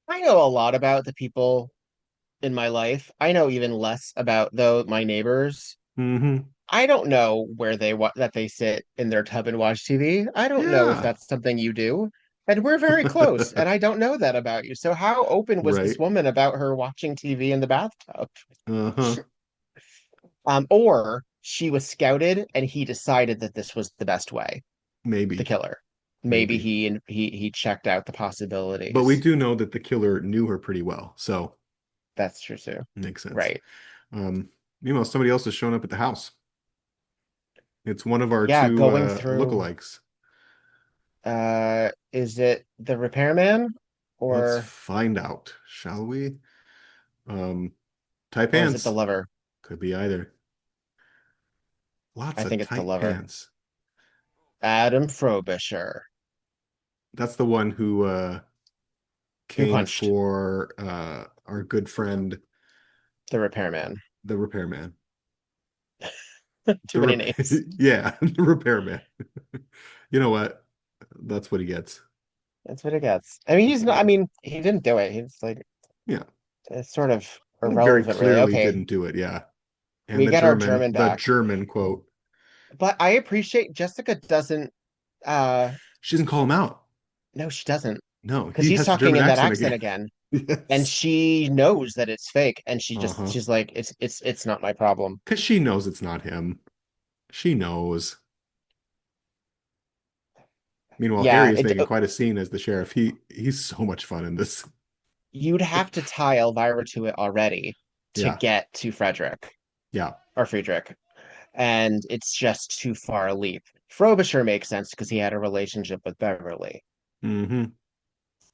I know a lot about the people in my life. I know even less about though my neighbors. hmm I don't know where that they sit in their tub and watch TV. I don't know if Yeah. that's something you do. And we're very close, and I don't know that about you. So how open was this Right. woman about her watching TV in the bathtub? Uh-huh. Or she was scouted and he decided that this was the best way to Maybe. kill her. Maybe Maybe. he checked out the But we possibilities. do know that the killer knew her pretty well, so That's true too. makes sense. Right. Meanwhile, somebody else has shown up at the house. It's one of our Yeah, two going through lookalikes. is it the repairman Let's or find out, shall we? Um, tight or is it the pants. lover? Could be either. I Lots of think it's the tight lover. pants. Adam Frobisher, That's the one who who came punched for our good friend, the repairman. the repairman. Too many names. Yeah, the repairman. You know what? That's what he gets. That's what it gets. I mean, That's he's what not. he I gets. mean, he didn't do it. He's like, Yeah. it's sort of He very irrelevant, really. clearly Okay, didn't do it. Yeah. And we get our German The back. German quote. But I appreciate Jessica doesn't She doesn't call him out. no, she doesn't. No, Because he he's has the talking German in that accent accent again. again. And Yes. she knows that it's fake. And Uh-huh. she's like, it's not my problem. Because she knows it's not him. She knows. Meanwhile, Yeah, Harry is making quite a scene as the sheriff. He's so much fun in this. you'd have to tie Elvira to it already to Yeah, get to Frederick yeah. or Friedrich, and it's just too far a leap. Frobisher makes sense because he had a relationship with Beverly, Mm-hmm.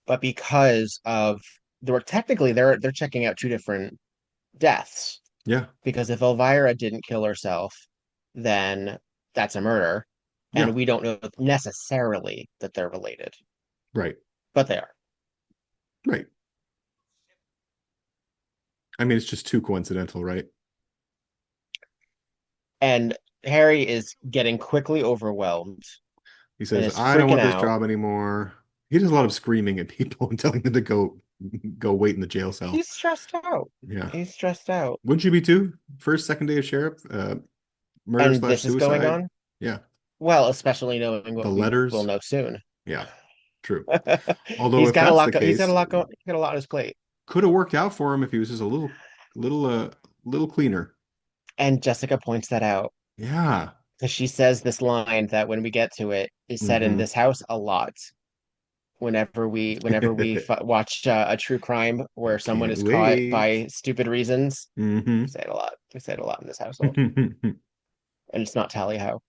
but because of technically they're checking out two different deaths. Yeah, Because if Elvira didn't kill herself, then that's a murder, yeah. and we don't know necessarily that they're related, Right, but they are. right. I mean, it's just too coincidental, right? And Harry is getting quickly overwhelmed He and says, is "I don't freaking want this out. job anymore." He does a lot of screaming at people and telling them to go wait in the jail cell. He's stressed out. Yeah. He's stressed out. Wouldn't you be too? First, second day of sheriff, murder And slash this is going suicide. on? Yeah. Well, especially knowing The what we will letters. know soon. Yeah, true. Although if He's got case, a lot on his plate. could have worked out for him if he was just a little, little cleaner. And Jessica points that out Yeah. because she says this line that when we get to it is said in Mm-hmm. this house a lot. Whenever we watch a true crime I where someone can't is caught wait. by stupid reasons, we Mm-hmm. say it a lot. We say it a lot in this household, and it's not tally ho.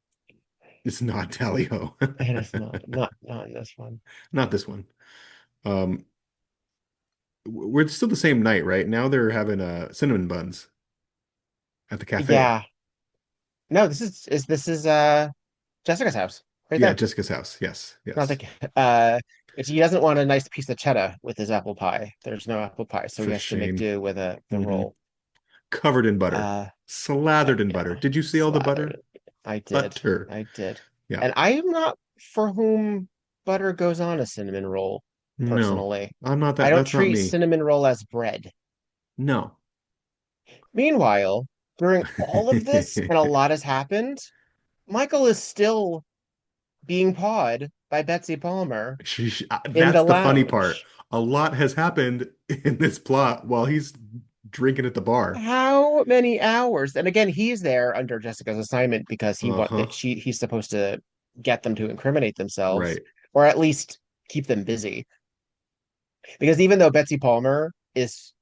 It's not tally-ho. And it's not in this one. Not this one. Um, we're still the same night, right? Now they're having cinnamon buns at the cafe. Yeah. No, this is Jessica's house right Yeah, there. Jessica's house. Yes, Not yes. the uh he doesn't want a nice piece of cheddar with his apple pie. There's no apple pie, so he For has to make shame. do with the Hmm. roll. Covered in butter. Uh Slathered in butter. yeah, Did you see all the butter? slathered. I did. Butter. I did. Yeah. And I am not for whom butter goes on a cinnamon roll, No. personally. I'm not I that. don't That's not treat me. cinnamon roll as bread. No. Meanwhile, during all of this, and a lot has happened, Michael is still being pawed by Betsy Palmer in the That's the funny part. lounge. A lot has happened in this plot while he's drinking at the bar. How many hours? And again, he's there under Jessica's assignment because Uh-huh. he's supposed to get them to incriminate themselves Right. or at least keep them busy. Because even though Betsy Palmer is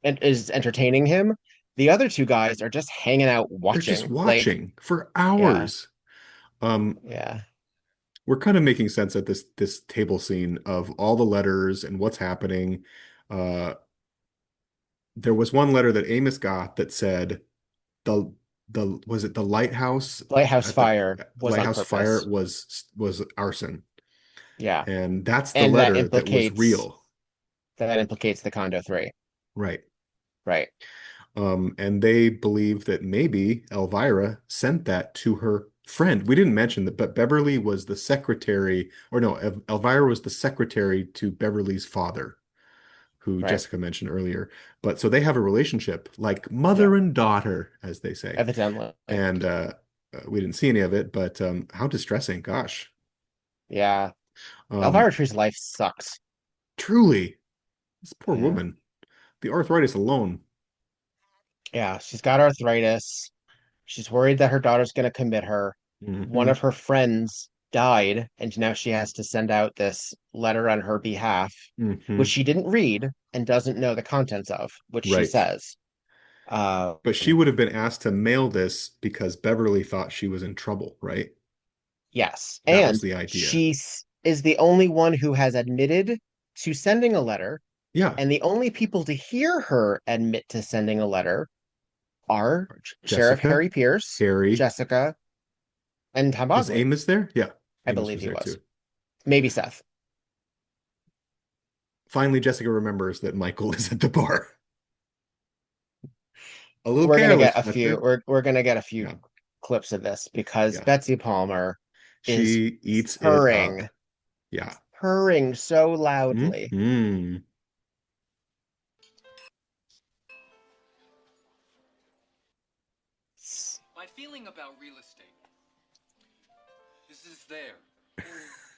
entertaining him, the other two guys are just hanging out They're just watching. Like, watching for yeah, hours. Um, yeah. we're kind of making sense at this table scene of all the letters and what's happening. Uh, there was one letter that Amos got that said the the was it the lighthouse Lighthouse at the fire was on lighthouse fire purpose. was arson, Yeah. and that's the And letter that was real. that implicates the condo three. Right. Right. And they believe that maybe Elvira sent that to her friend. We didn't mention that, but Beverly was the secretary, or no, Elvira was the secretary to Beverly's father, who Right. Jessica mentioned earlier. But so they have a relationship like Yeah. mother and daughter, as they say. Evidently. And we didn't see any of it, but how distressing. Gosh. Yeah. Um, Elvira Tree's life sucks. truly, this poor Yeah. woman, the arthritis alone. Yeah. She's got arthritis. She's worried that her daughter's going to commit her. One Hmm. of her friends died, and now she has to send out this letter on her behalf, which Hmm. she didn't read and doesn't know the contents of, which she Right. says. Um, But she would have been asked to mail this because Beverly thought she was in trouble, right? yes. That was And the idea. she is the only one who has admitted to sending a letter, Yeah. and the only people to hear her admit to sending a letter are Sheriff Jessica, Harry Pearce, Harry. Jessica, and Tom Was Bosley. Amos there? Yeah. I Amos believe was he there was. too. Maybe Seth. Finally, Jessica remembers that Michael is at the bar. A little We're gonna get careless, a few. Fletcher. We're gonna get a few Yeah. clips of this because Yeah. Betsy Palmer is She eats it up. purring, Yeah. purring so loudly. Hmm. My feeling about real estate is there.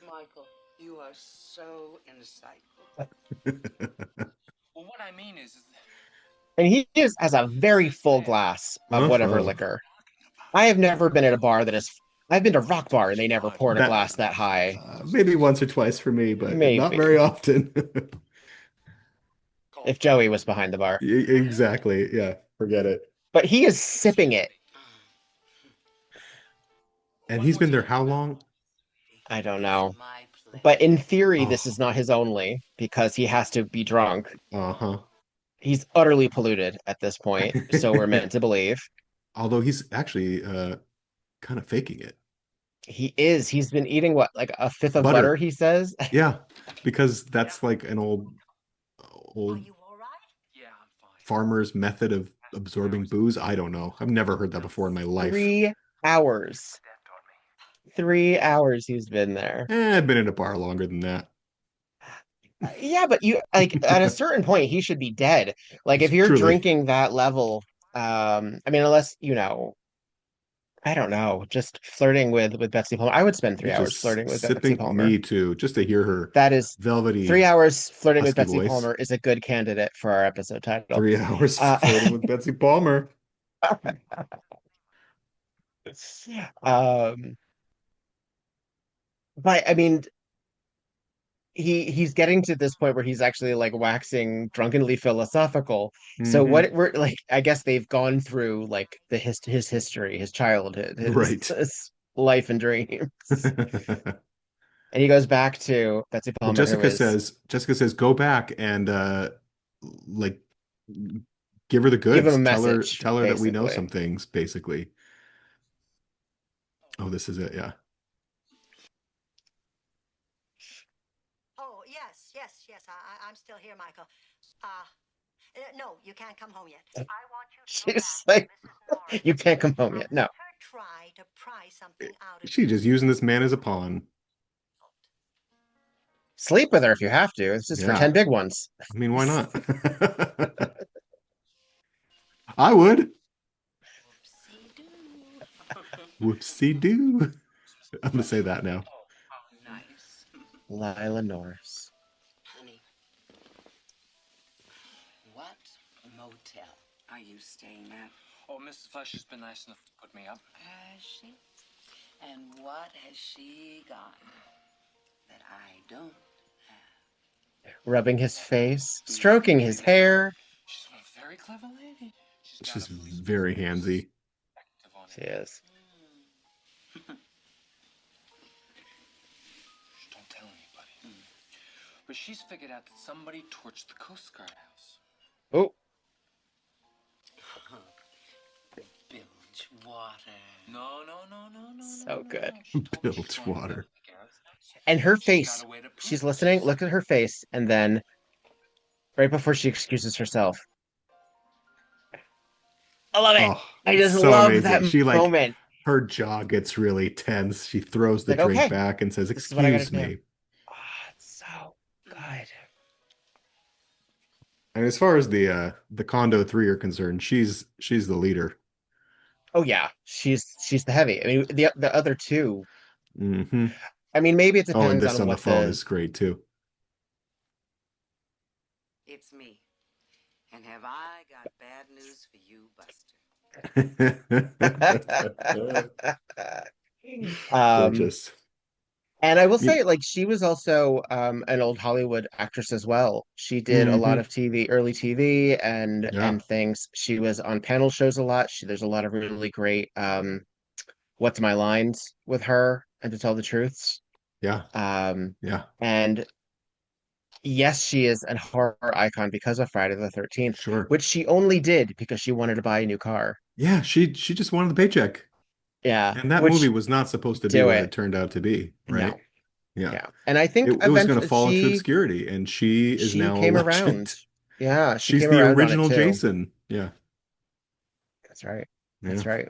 Michael, you are so insightful. Well, what I mean is And he has a very this is full there. glass of whatever Uh-huh. liquor. I have never been at a bar that is. I've been to Rock Bar and they never poured a That glass that high. maybe once or twice for me, but not very Maybe often. if Joey was behind the bar, Exactly. Yeah, forget it. but he is sipping it. And he's been there how long? I don't know. But in theory, this Oh, is not his only because he has to be drunk. uh-huh. He's utterly polluted at this point, so we're meant to believe. Although he's actually kind of faking it. He is. He's been eating what, like a fifth of butter, Butter. he says. Yeah, because that's like an old Yeah, I'm fine. farmer's method of absorbing booze. I don't know. I've never heard that before in my life. 3 hours. 3 hours he's been there. I've been in a bar longer than that. Yeah, but you like at a certain point he should be dead. Like if you're Truly. drinking that level, I mean, unless I don't know, just flirting with Betsy Palmer. I would spend three He's hours just flirting with Betsy sipping Palmer. me too, just to hear her That is velvety 3 hours flirting with husky Betsy voice. Palmer is a good candidate for our episode title. 3 hours Uh, flirting with Betsy Palmer. um, but I mean, he's getting to this point where he's actually like waxing drunkenly philosophical. So Hmm. what we're like, I guess they've gone through like his history, his childhood, Right. his life and dreams, Well, and he goes back to Betsy Palmer, who is Jessica says, go back and like give her the give him a goods. message, Tell her that we know basically. some things, basically. Oh, this is it, yeah. Oh, yes, yes, yes. I'm still here, Michael. No, you can't come home yet. I want you to go She's back like, to Mrs. Morris. you can't come home And yet. No, let her try to pry something out of She you. just using this man as a pawn. sleep with her if you have to. It's just for Yeah. 10 big ones. I mean, why not? I would. Whoopsie doo. I'm gonna say that now. Oh, how nice. Lila Norris. Honey, what motel are you staying at? Oh, Mrs. Fletcher's been nice enough to put me up. Has she? And what has she got that I don't? Rubbing his face, stroking his hair. She's a very clever lady. She's got She's a police very handsy. perspective on She it. is. Shh, don't tell anybody. But she's figured out that somebody torched the Coast Guard house. Oh, Bilge water. No, no, no, no, no, so no, no, good. no. She told me she's Bilge going to water. the Garrett's house. And her She's got face, a way to prove she's it. listening. Look at her face. And then right before she excuses herself, I love it. Oh, I it's just so love amazing. that She like moment. her jaw gets really tense. She throws It's the like, drink okay, back and says, this is what I gotta "Excuse do. me." Oh, it's so good. And as far as the condo three are concerned, she's the leader. Oh yeah, she's the heavy. I mean, the other two. Hmm. I mean, maybe it Oh, and depends this on on the what phone the. is great too. It's me. And have I got bad news for you, Buster? Gorgeous. And I will Me. say, like, she was also an old Hollywood actress as well. She did a lot Hmm. of early TV Yeah. and things. She was on panel shows a lot. There's a lot of really great What's My Lines with her, and to tell the truths. Yeah. Um, Yeah. and yes, she is an horror icon because of Friday the 13th, Sure. which she only did because she wanted to buy a new car. Yeah, she just wanted the paycheck. Yeah, And that movie which was not supposed to be do what it. it turned out to be, right? No, Yeah. yeah. And I think It was going to eventually fall into obscurity, and she is she now a came around. legend. Yeah, she She's came the around on it original too. Jason. Yeah. That's right. Yeah. That's right.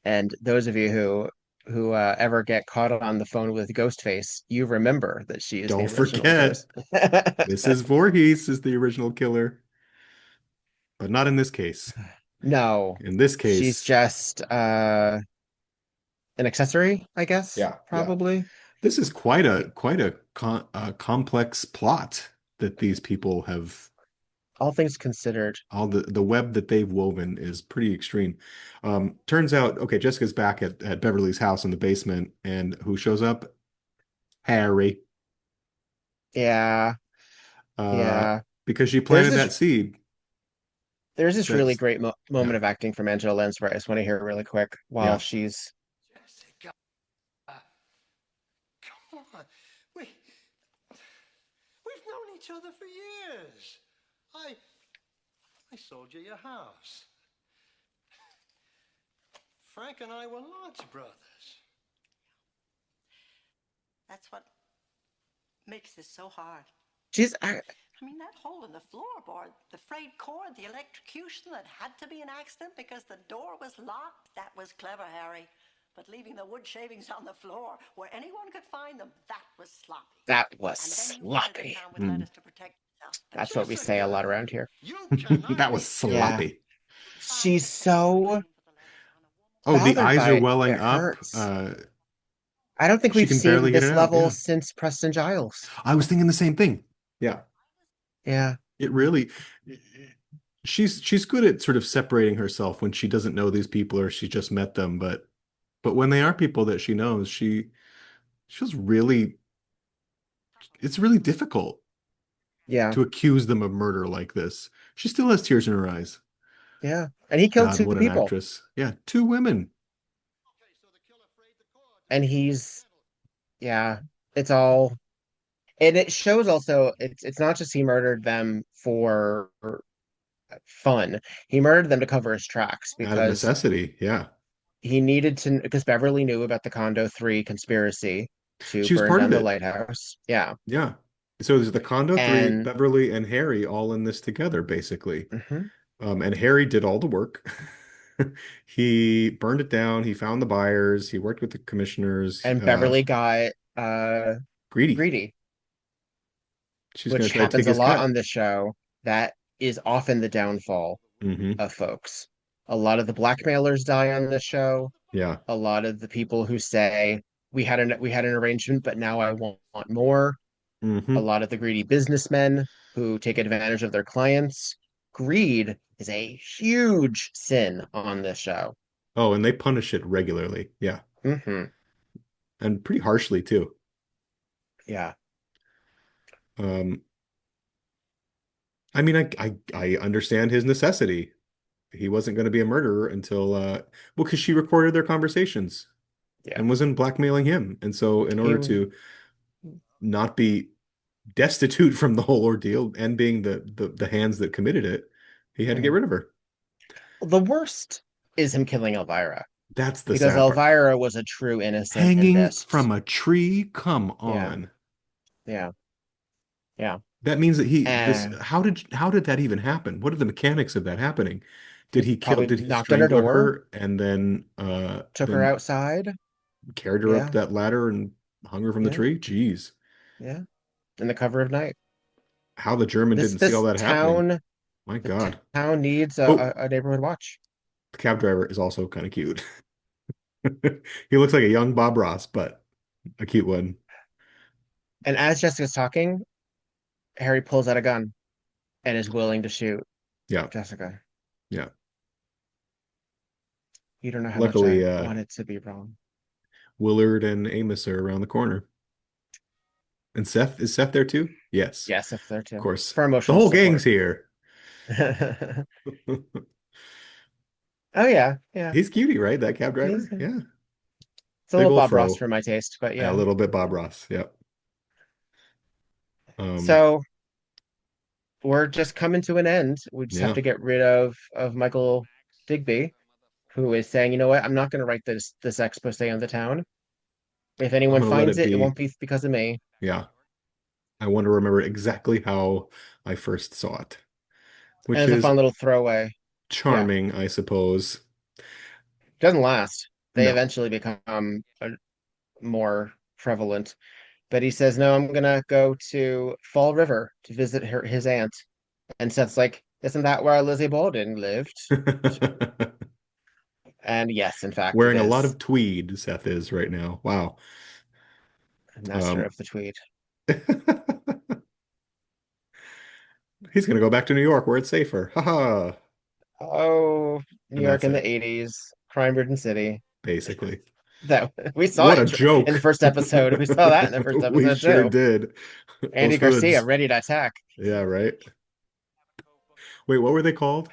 And those of you who ever get caught on the phone with Ghostface, you remember that she is the Don't original forget, Ghost. Mrs. Voorhees is the original killer, but not in this case. No, In this she's case, just an accessory, I guess, yeah, yeah. probably. This is quite a complex plot that these people have all things considered. All the web that they've woven is pretty extreme. Turns out, okay, Jessica's back at Beverly's house in the basement, and who shows up? Harry. Yeah, Uh, yeah. because she There's planted that this seed. there's this really Says, great moment yeah, of acting from Angela Lansbury. I just want to hear it really quick while yeah. she's Jessica, come on. We've known each other for years. I I sold you your house. Frank and I were lodge brothers. That's what makes this so hard. she's I mean, that hole in the floorboard, the frayed cord, the electrocution that had to be an accident because the door was locked, that was clever, Harry. But leaving the wood shavings on the floor where anyone could find them, that was sloppy. that was And then you flooded the sloppy. town with Hmm. letters to protect yourself. But That's what we say a Jessica, lot around here. you cannot That be was Yeah. serious. sloppy. She's so Oh, the bothered eyes by are it. It welling up. hurts. I don't think She we've can seen barely get this it out. level Yeah. since Preston Giles. I was thinking the same thing. Yeah. Yeah. It really, she's good at sort of separating herself when she doesn't know these people or she just met them, but when they are people that she knows, she feels really, it's really difficult Yeah. to accuse them of murder like this. She still has tears in her eyes. Yeah. And he killed God, two what an people. actress. Yeah, two women. And he's yeah. It's all and it shows also it's not just he murdered them for fun. He murdered them to cover his tracks Out of because necessity. Yeah. he needed to because Beverly knew about the Condo 3 conspiracy to She was burn part down of the it. lighthouse. Yeah. Yeah. So there's the Condo 3, And Beverly and Harry all in this together, basically. mhm. And Harry did all the work. He burned it down. He found the buyers. He worked with the commissioners. And Beverly got Greedy. greedy, She's going which to try to take happens a his lot cut. on this show. That is often the downfall Hmm. of folks. A lot of the blackmailers die on this show. Yeah. A lot of the people who say we had an arrangement, but now I want more. A Hmm. lot of the greedy businessmen who take advantage of their clients. Greed is a huge sin on this show. Oh, and they punish it regularly. Yeah. Hmm. And pretty harshly too. Yeah. Um, I mean, I understand his necessity. He wasn't going to be a murderer until well, because she recorded their conversations Yeah. and wasn't blackmailing him. And so in He order to not be destitute from the whole ordeal and being the hands that committed it, he had to get yeah. rid of her. The worst is him killing Elvira That's the because sad part. Elvira was a true innocent in Hanging this. from a tree? Come Yeah. on. Yeah. Yeah. That means that he this And how did that even happen? What are the mechanics of that happening? Did he he kill probably did he knocked on her strangle door, her and then took her outside. carried her up Yeah. that ladder and hung her from the Yeah. tree? Jeez. Yeah. In the cover of night. How the German This didn't see all this that happening. town My the God. town needs Oh, a neighborhood watch. the cab driver is also kind of cute. He looks like a young Bob Ross, but a cute one. And as Jessica's talking, Harry pulls out a gun and is willing to shoot Yeah. Jessica. Yeah. You don't know how much Luckily, I want it to be wrong. Willard and Amos are around the corner. And Seth, is Seth there too? Yes, Yes, if they're of too. course. For The emotional whole gang's support. here. Oh yeah, yeah. He's cutie, right? That cab He's driver? Yeah. it's a Big little old Bob Ross fro. for my taste, but A yeah. little bit Bob Ross. Yep. Um, So we're just coming to an end. We just have yeah. to get rid of Michael Digby, who is saying, you know what, I'm not going to write this expose on the town. If I'm anyone gonna let finds it it, it be. won't be because of me. Yeah. I want to remember exactly how I first saw it, And which it's a is fun little throwaway. Yeah, charming, I suppose. doesn't last. They No. eventually become more prevalent. But he says, no, I'm gonna go to Fall River to visit his aunt. And Seth's like, isn't that where Lizzie Borden lived? And yes, in fact, it Wearing a lot is. of tweed, Seth is right now. Wow. Master Um, of the Tweed. He's gonna go back to New York where it's safer. Haha. Oh, New And York that's in the it, 80s, crime-ridden city. basically. That we saw What a it in the joke. first episode. We saw that in the first We episode sure too. did. Those Andy Garcia hoods. ready to attack. Yeah, right. Wait, what were they called?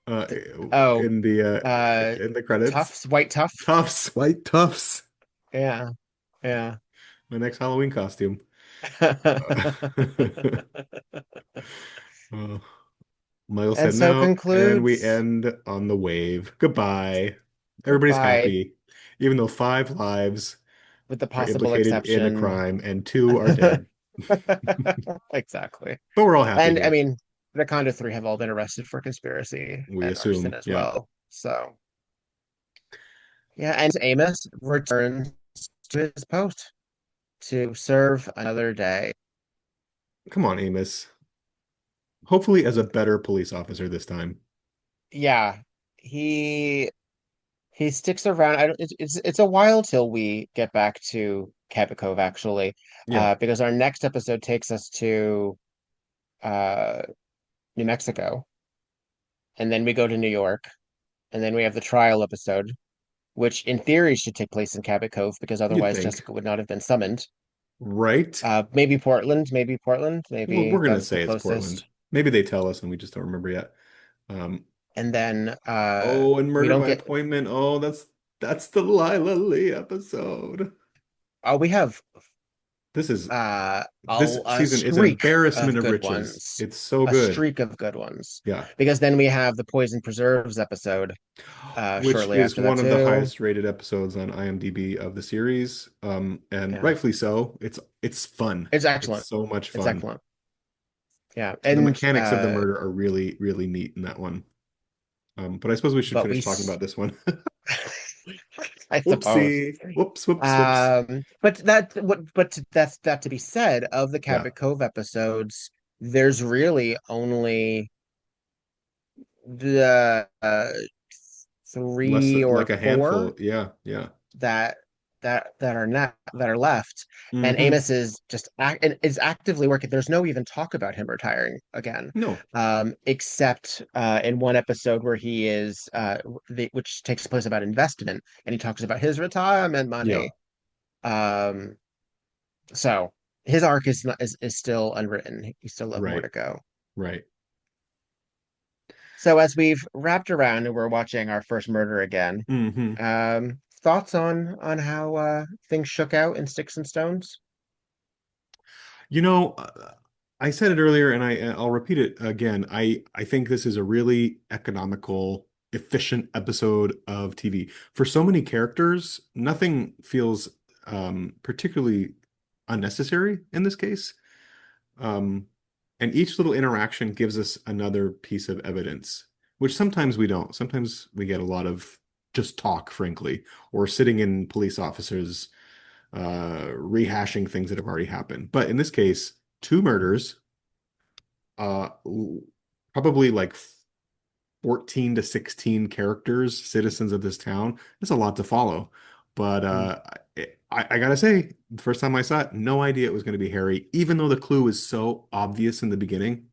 Uh, Oh, in uh, in the credits? Tufts, white Tufts. Tufts, white tufts. Yeah, yeah. My next Halloween costume. Uh, Miles And heading so out, and we concludes. end on the wave. Goodbye. Everybody's Goodbye, happy, even though 5 lives with the are possible implicated in a exception. crime and 2 are dead. Exactly. But we're all happy And I here. mean, the Conda three have all been arrested for conspiracy We and arson assume. as Yeah. well. So, yeah, and Amos returns to his post to serve another day. Come on, Amos. Hopefully as a better police officer this time. Yeah, he he sticks around. I don't, it's a while till we get back to Cabot Cove actually, Yeah. because our next episode takes us to uh New Mexico, and then we go to New York, and then we have the trial episode, which in theory should take place in Cabot Cove because You'd otherwise think. Jessica would not have been summoned. Right? Maybe Portland, Well, maybe we're gonna that's the say it's Portland. closest. Maybe they tell us and we just don't remember yet. Um, And then oh, and we Murder don't by get Appointment. Oh, that's the Lila Lee episode. we have This is uh this a season is an streak embarrassment of of good riches. ones. It's so A good. streak of good ones. Yeah. Because then we have the Poison Preserves episode Which shortly is after that one of the too. highest rated episodes on IMDb of the series. And Yeah. rightfully so. It's fun. It's It's excellent. so much It's fun. excellent. Yeah. And the And mechanics of the murder are really, really neat in that one. But I suppose we should but finish talking about this one. I suppose. Whoopsie. Whoops, whoops, whoops. But that's that to be said of the Yeah. Cabot Cove episodes, there's really only the Less three or like a four handful. Yeah, yeah. that that are left, and Hmm. Amos is is actively working. There's no even talk about him retiring again, No. except in one episode where he is which takes place about investment, and he talks about his retirement Yeah, money. Um, so his arc is not is still unwritten. He still have more right, to go. right. So as we've wrapped around and we're watching our first murder again, Hmm. thoughts on how things shook out in Sticks and Stones? You know, I said it earlier and I'll repeat it again. I think this is a really economical, efficient episode of TV. For so many characters, nothing feels particularly unnecessary in this case. Um, and each little interaction gives us another piece of evidence, which sometimes we don't. Sometimes we get a lot of just talk, frankly, or sitting in police officers rehashing things that have already happened. But in this case, 2 murders, uh, probably like 14 to 16 characters, citizens of this town. It's a lot to follow. But Mm. I gotta say, the first time I saw it, no idea it was going to be Harry, even though the clue was so obvious in the beginning.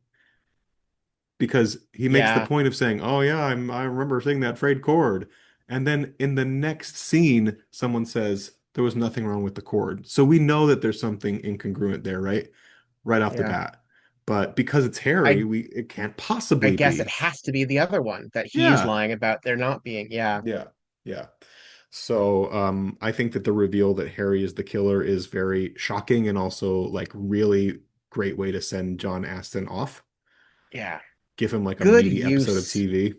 Because he makes the Yeah, point of saying, "Oh yeah, I remember seeing that frayed cord," and then in the next scene, someone says there was nothing wrong with the cord. So we know that there's something incongruent there, right? Right off the yeah. bat. But because it's Harry, I we it can't I possibly guess it be. has to be the other one that he's Yeah, lying about there not being. Yeah, yeah, yeah. So I think that the reveal that Harry is the killer is very shocking and also like really great way to send John Astin off. yeah. Give him like a Good meaty episode of use. TV.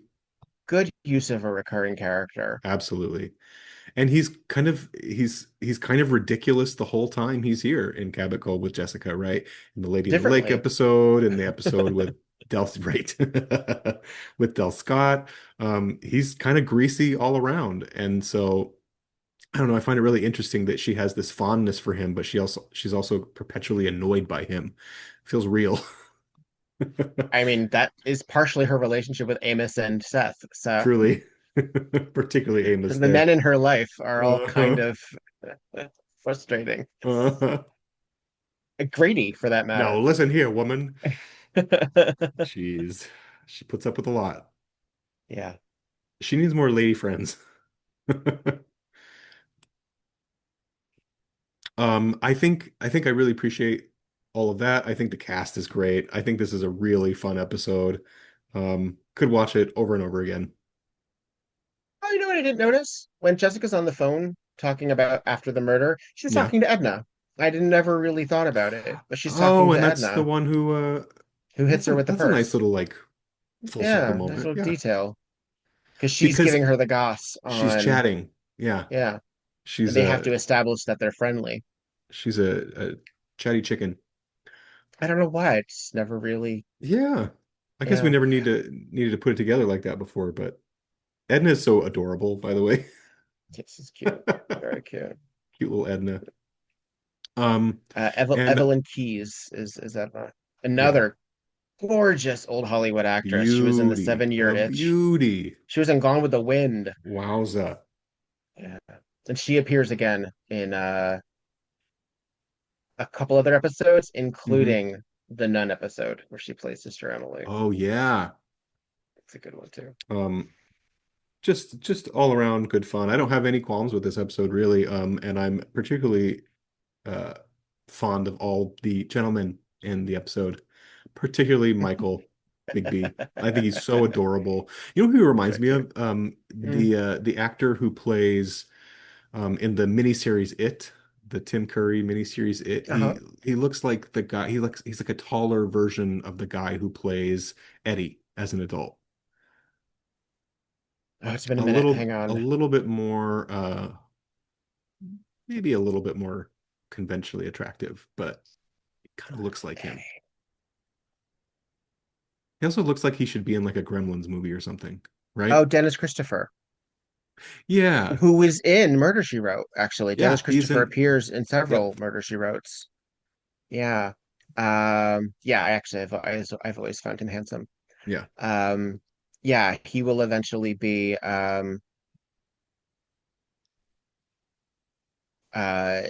Good use of a recurring character. Absolutely. And he's kind of ridiculous the whole time he's here in Cabot Cove with Jessica, right? In the Lady in the Lake Differently. episode, and the episode with Del, right, with Del Scott. He's kind of greasy all around, and so I don't know. I find it really interesting that she has this fondness for him, but she's also perpetually annoyed by him. Feels real, I mean, that is partially her relationship with Amos and Seth. So truly, particularly Amos the men there. in her life are all kind Uh-huh. of frustrating. Uh-huh. Grady, for that No, matter. listen here, woman. She's she puts up with a lot. Yeah. She needs more lady friends. I think I really appreciate all of that. I think the cast is great. I think this is a really fun episode. Could watch it over and over again. Oh, you know what I didn't notice? When Jessica's on the phone talking about after the murder, she's Yeah. talking to Edna. I didn't never really thought about it, but she's talking Oh, to and that's the Edna, one who who hits her with the that's a nice purse. little like full circle Yeah, nice moment. little Yeah. detail. Because she's Because giving her the goss she's on, chatting. Yeah. yeah, and She's they have to establish that they're friendly. a chatty chicken. I don't know why. It's never really, Yeah. I guess we yeah. never needed to put it together like that before, but Edna is so adorable, by the way. This is cute. Very cute. Cute little Edna. Um, and Evelyn Keyes is Edna. yeah, Another gorgeous old Hollywood actress. She was in The beauty, 7 Year a Itch. beauty. She was in Gone with the Wind. Wowza. Yeah. And she appears again in a couple other episodes, Hmm. including the Nun episode where she plays Sister Emily. Oh yeah. It's a good one too. Um, just all around good fun. I don't have any qualms with this episode really. And I'm particularly uh fond of all the gentlemen in the episode, particularly Michael Bigby. I think he's so adorable. You know who he reminds Very me cute. of? Mm. The actor who plays in the miniseries It, the Tim Curry miniseries It. Uh-huh. He looks like the guy. He's like a taller version of the guy who plays Eddie as an adult. Oh, it's been a minute. Hang A on. little bit more maybe a little bit more conventionally attractive, but it kind of looks like him. He also looks like he should be in like a Gremlins movie or something, right? Oh, Dennis Christopher, Yeah. who was in Murder She Wrote, actually. Dennis Yeah, he's Christopher in appears in yep. several Murder She Wrotes. Yeah. Yeah, I actually I've always found him handsome. Yeah. Um, yeah, he will eventually be uh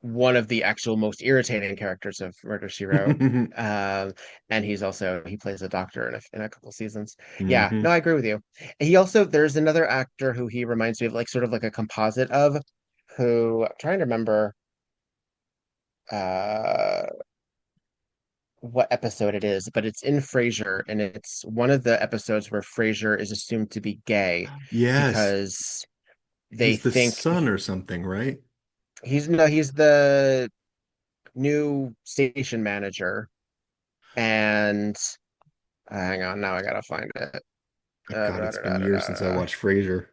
one of the actual most irritating characters of Murder She Wrote. Um, and he plays a doctor in a couple seasons. Yeah, no, Hmm. I agree with you. There's another actor who he reminds me of, like sort of like a composite of, who I'm trying to remember uh what episode it is, but it's in Frasier, and it's one of the episodes where Frasier is assumed to be gay Yes. because they He's the think son or something, right? he's no, he's the new station manager, and hang on, now I gotta find it. God, it's been years since I Da. watched Frasier.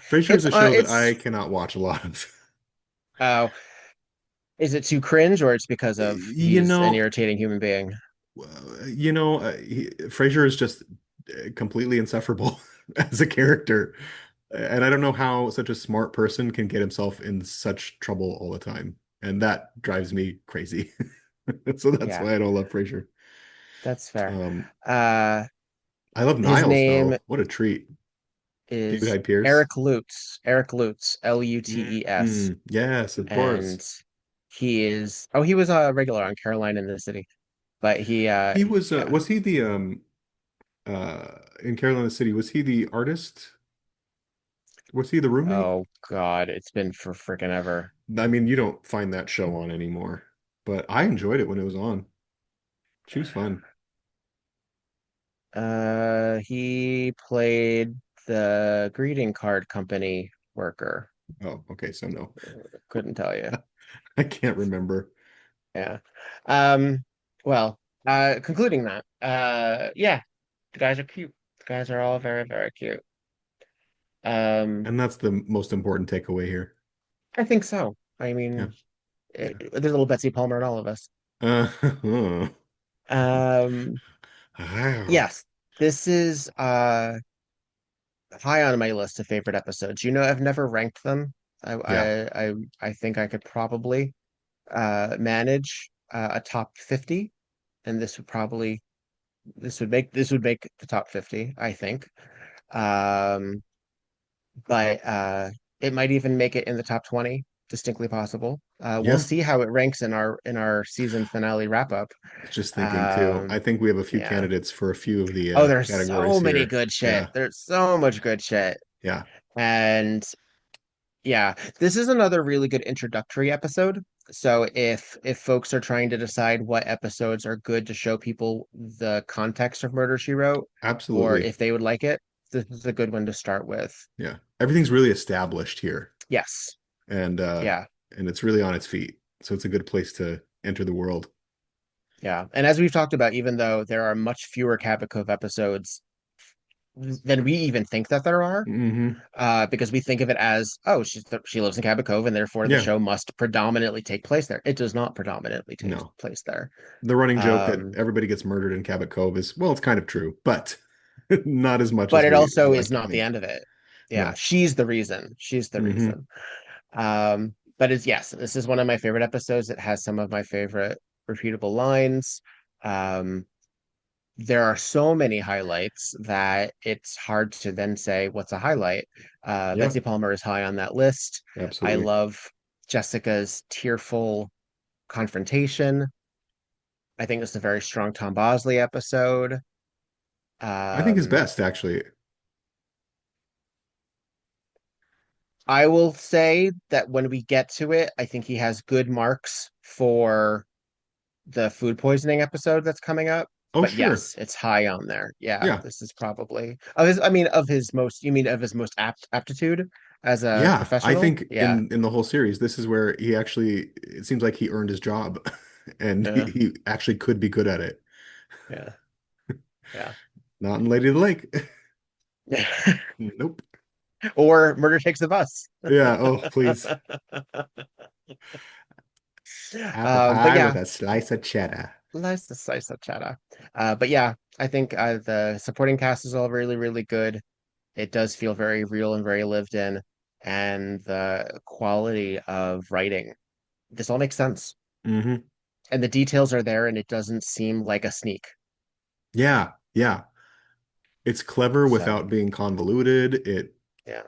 Frasier is a show that I It's cannot watch a lot of. oh, is it too cringe, or it's because of You he's an know, irritating human being? Frasier is just completely insufferable as a character. And I don't know how such a smart person can get himself in such trouble all the time. And that drives me crazy. So that's Yeah, why I don't love Frasier. that's fair. Um, Uh, I love his Niles name though. What a treat. David is Hyde Pierce. Eric Lutz. Eric Lutz, Lutes, Yes, of course. and he was a regular on Caroline in the City, but He yeah. was he the in Carolina City, was he the artist? Was he the roommate? Oh God, it's been for freaking ever. I mean, you don't find that show on anymore, but I enjoyed it when it was on. She was fun. He played the greeting card company worker. Oh, okay, so no. Couldn't tell you. I can't remember. Yeah. Um, well, concluding that, yeah, the guys are cute. The guys are all very, very cute. Um, And that's the most important takeaway here. I think so. I Yeah. mean, Yeah. there's a little Betsy Palmer in all of us. Uh, Um, wow. yes, this is high on my list of favorite episodes. I've never ranked them. I Yeah. I think I could probably manage a top 50, and this would make the top 50, I think. Um, but it might even make it in the top 20. distinctly possible. We'll Yeah, see how it ranks in our season finale wrap up. just thinking too. I think we have a few Yeah. candidates for a few of the Oh, there's categories so many here. good shit. Yeah, There's so much good shit. yeah, And yeah, this is another really good introductory episode. So if folks are trying to decide what episodes are good to show people the context of Murder, She Wrote, or absolutely. if they would like it, this is a good one to start with. Yeah, everything's really established here, Yes. and Yeah. it's really on its feet. So it's a good place to enter the world. Yeah. And as we've talked about, even though there are much fewer Cabot Cove episodes than we even think that there are, Hmm. because we think of it as, oh, she lives in Cabot Cove, and therefore the Yeah, show must predominantly take place there. It does not predominantly take no. place there. The running joke that Um, everybody gets murdered in Cabot Cove is, well, it's kind of true, but not as much but as it we also like is to not the think. end of it. Yeah, No. she's the reason. She's the Hmm. reason. But it's yes, this is one of my favorite episodes. It has some of my favorite repeatable lines. Um, there are so many highlights that it's hard to then say what's a highlight. Yeah, Betsy Palmer is high on that list. I absolutely. love Jessica's tearful confrontation. I think it's a very strong Tom Bosley episode. I think his Um, best, actually. I will say that when we get to it, I think he has good marks for the food poisoning episode that's coming up. Oh, But sure. yes, it's high on there. Yeah, Yeah. this is probably of his, I mean, of his most, you mean of his most aptitude as a Yeah. I professional? think Yeah. in the whole series, this is where he actually, it seems like he earned his job and Yeah. he actually could be good at it. Yeah. Yeah. Not in Lady of the Lake. Nope. Or Murder Takes the Bus. Yeah. Oh, please. Apple But pie with yeah, a slice of cheddar. nice of chatter. But yeah, I think the supporting cast is all really, really good. It does feel very real and very lived in, and the quality of writing. This all makes sense, Hmm. and the details are there, and it doesn't seem like a sneak. Yeah. Yeah. It's clever So without being convoluted. yeah,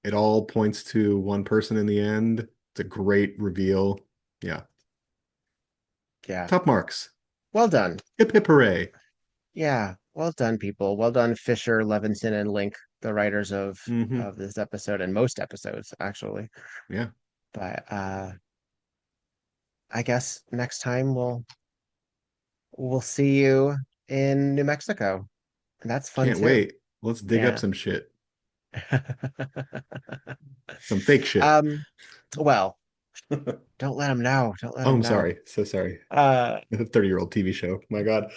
It all points to one person in the end. It's a great reveal. Yeah. yeah. Top marks. Well done. Hip hip hooray. Yeah, well done, people. Well done, Fisher, Levinson, and Link, the writers Hmm. of this episode and most episodes, actually. Yeah. But I guess next time we'll see you in New Mexico. And that's fun Can't too. wait. Let's dig up Yeah. some shit. Some fake shit. Um, well, don't let them know. Don't let Oh, them I'm know. sorry. So sorry. Uh, 30-year-old TV show. My God.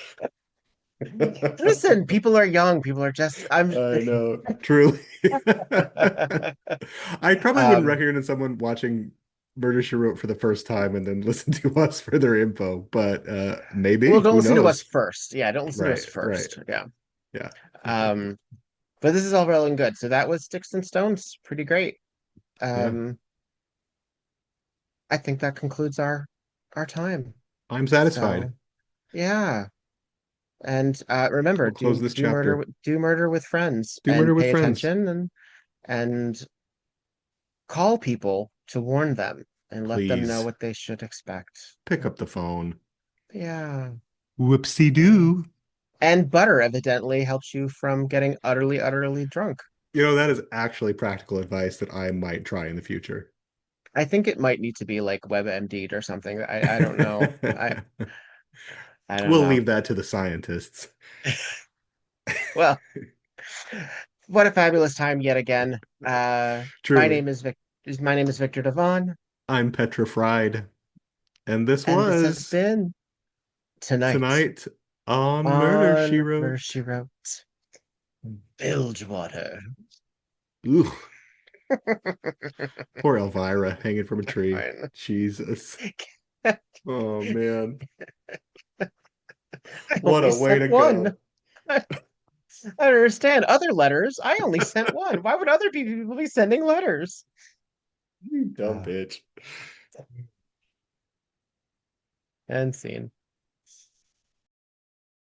listen, people are young. People are just I'm I know. Truly. I probably wouldn't um recommend someone watching Murder, She Wrote for the first time and then listen to us for their info, but well, maybe. don't Who listen to us knows? first. Yeah, don't listen to us Right, right. first. Yeah. Yeah. Um, but this is all well and good. So that was Sticks and Stones. Pretty great. Yeah. Um, I think that concludes our time. I'm satisfied. So yeah. And remember, We'll close this chapter. do murder with friends Do and murder with pay friends. attention and call people to warn them and let them know Please what they should expect. pick up the phone. Yeah. Whoopsie Yeah. doo. And butter evidently helps you from getting utterly, utterly drunk. That is actually practical advice that I might try in the future. I think it might need to be like WebMD'd or something. I don't know. I don't We'll know. leave that to the scientists. Well, what a fabulous time yet again. Truly. My name is Victor Devon, I'm petrified. And this and this has was been Tonight tonight on Murder, She on Wrote. Murder, She Wrote. Bilgewater. Ooh, poor Elvira hanging from a tree. Fine. Jesus. I Oh, man. What only a way sent to one. go. I don't understand. Other letters, I only sent one. Why would other people be sending letters? You dumb Uh, bitch. and scene.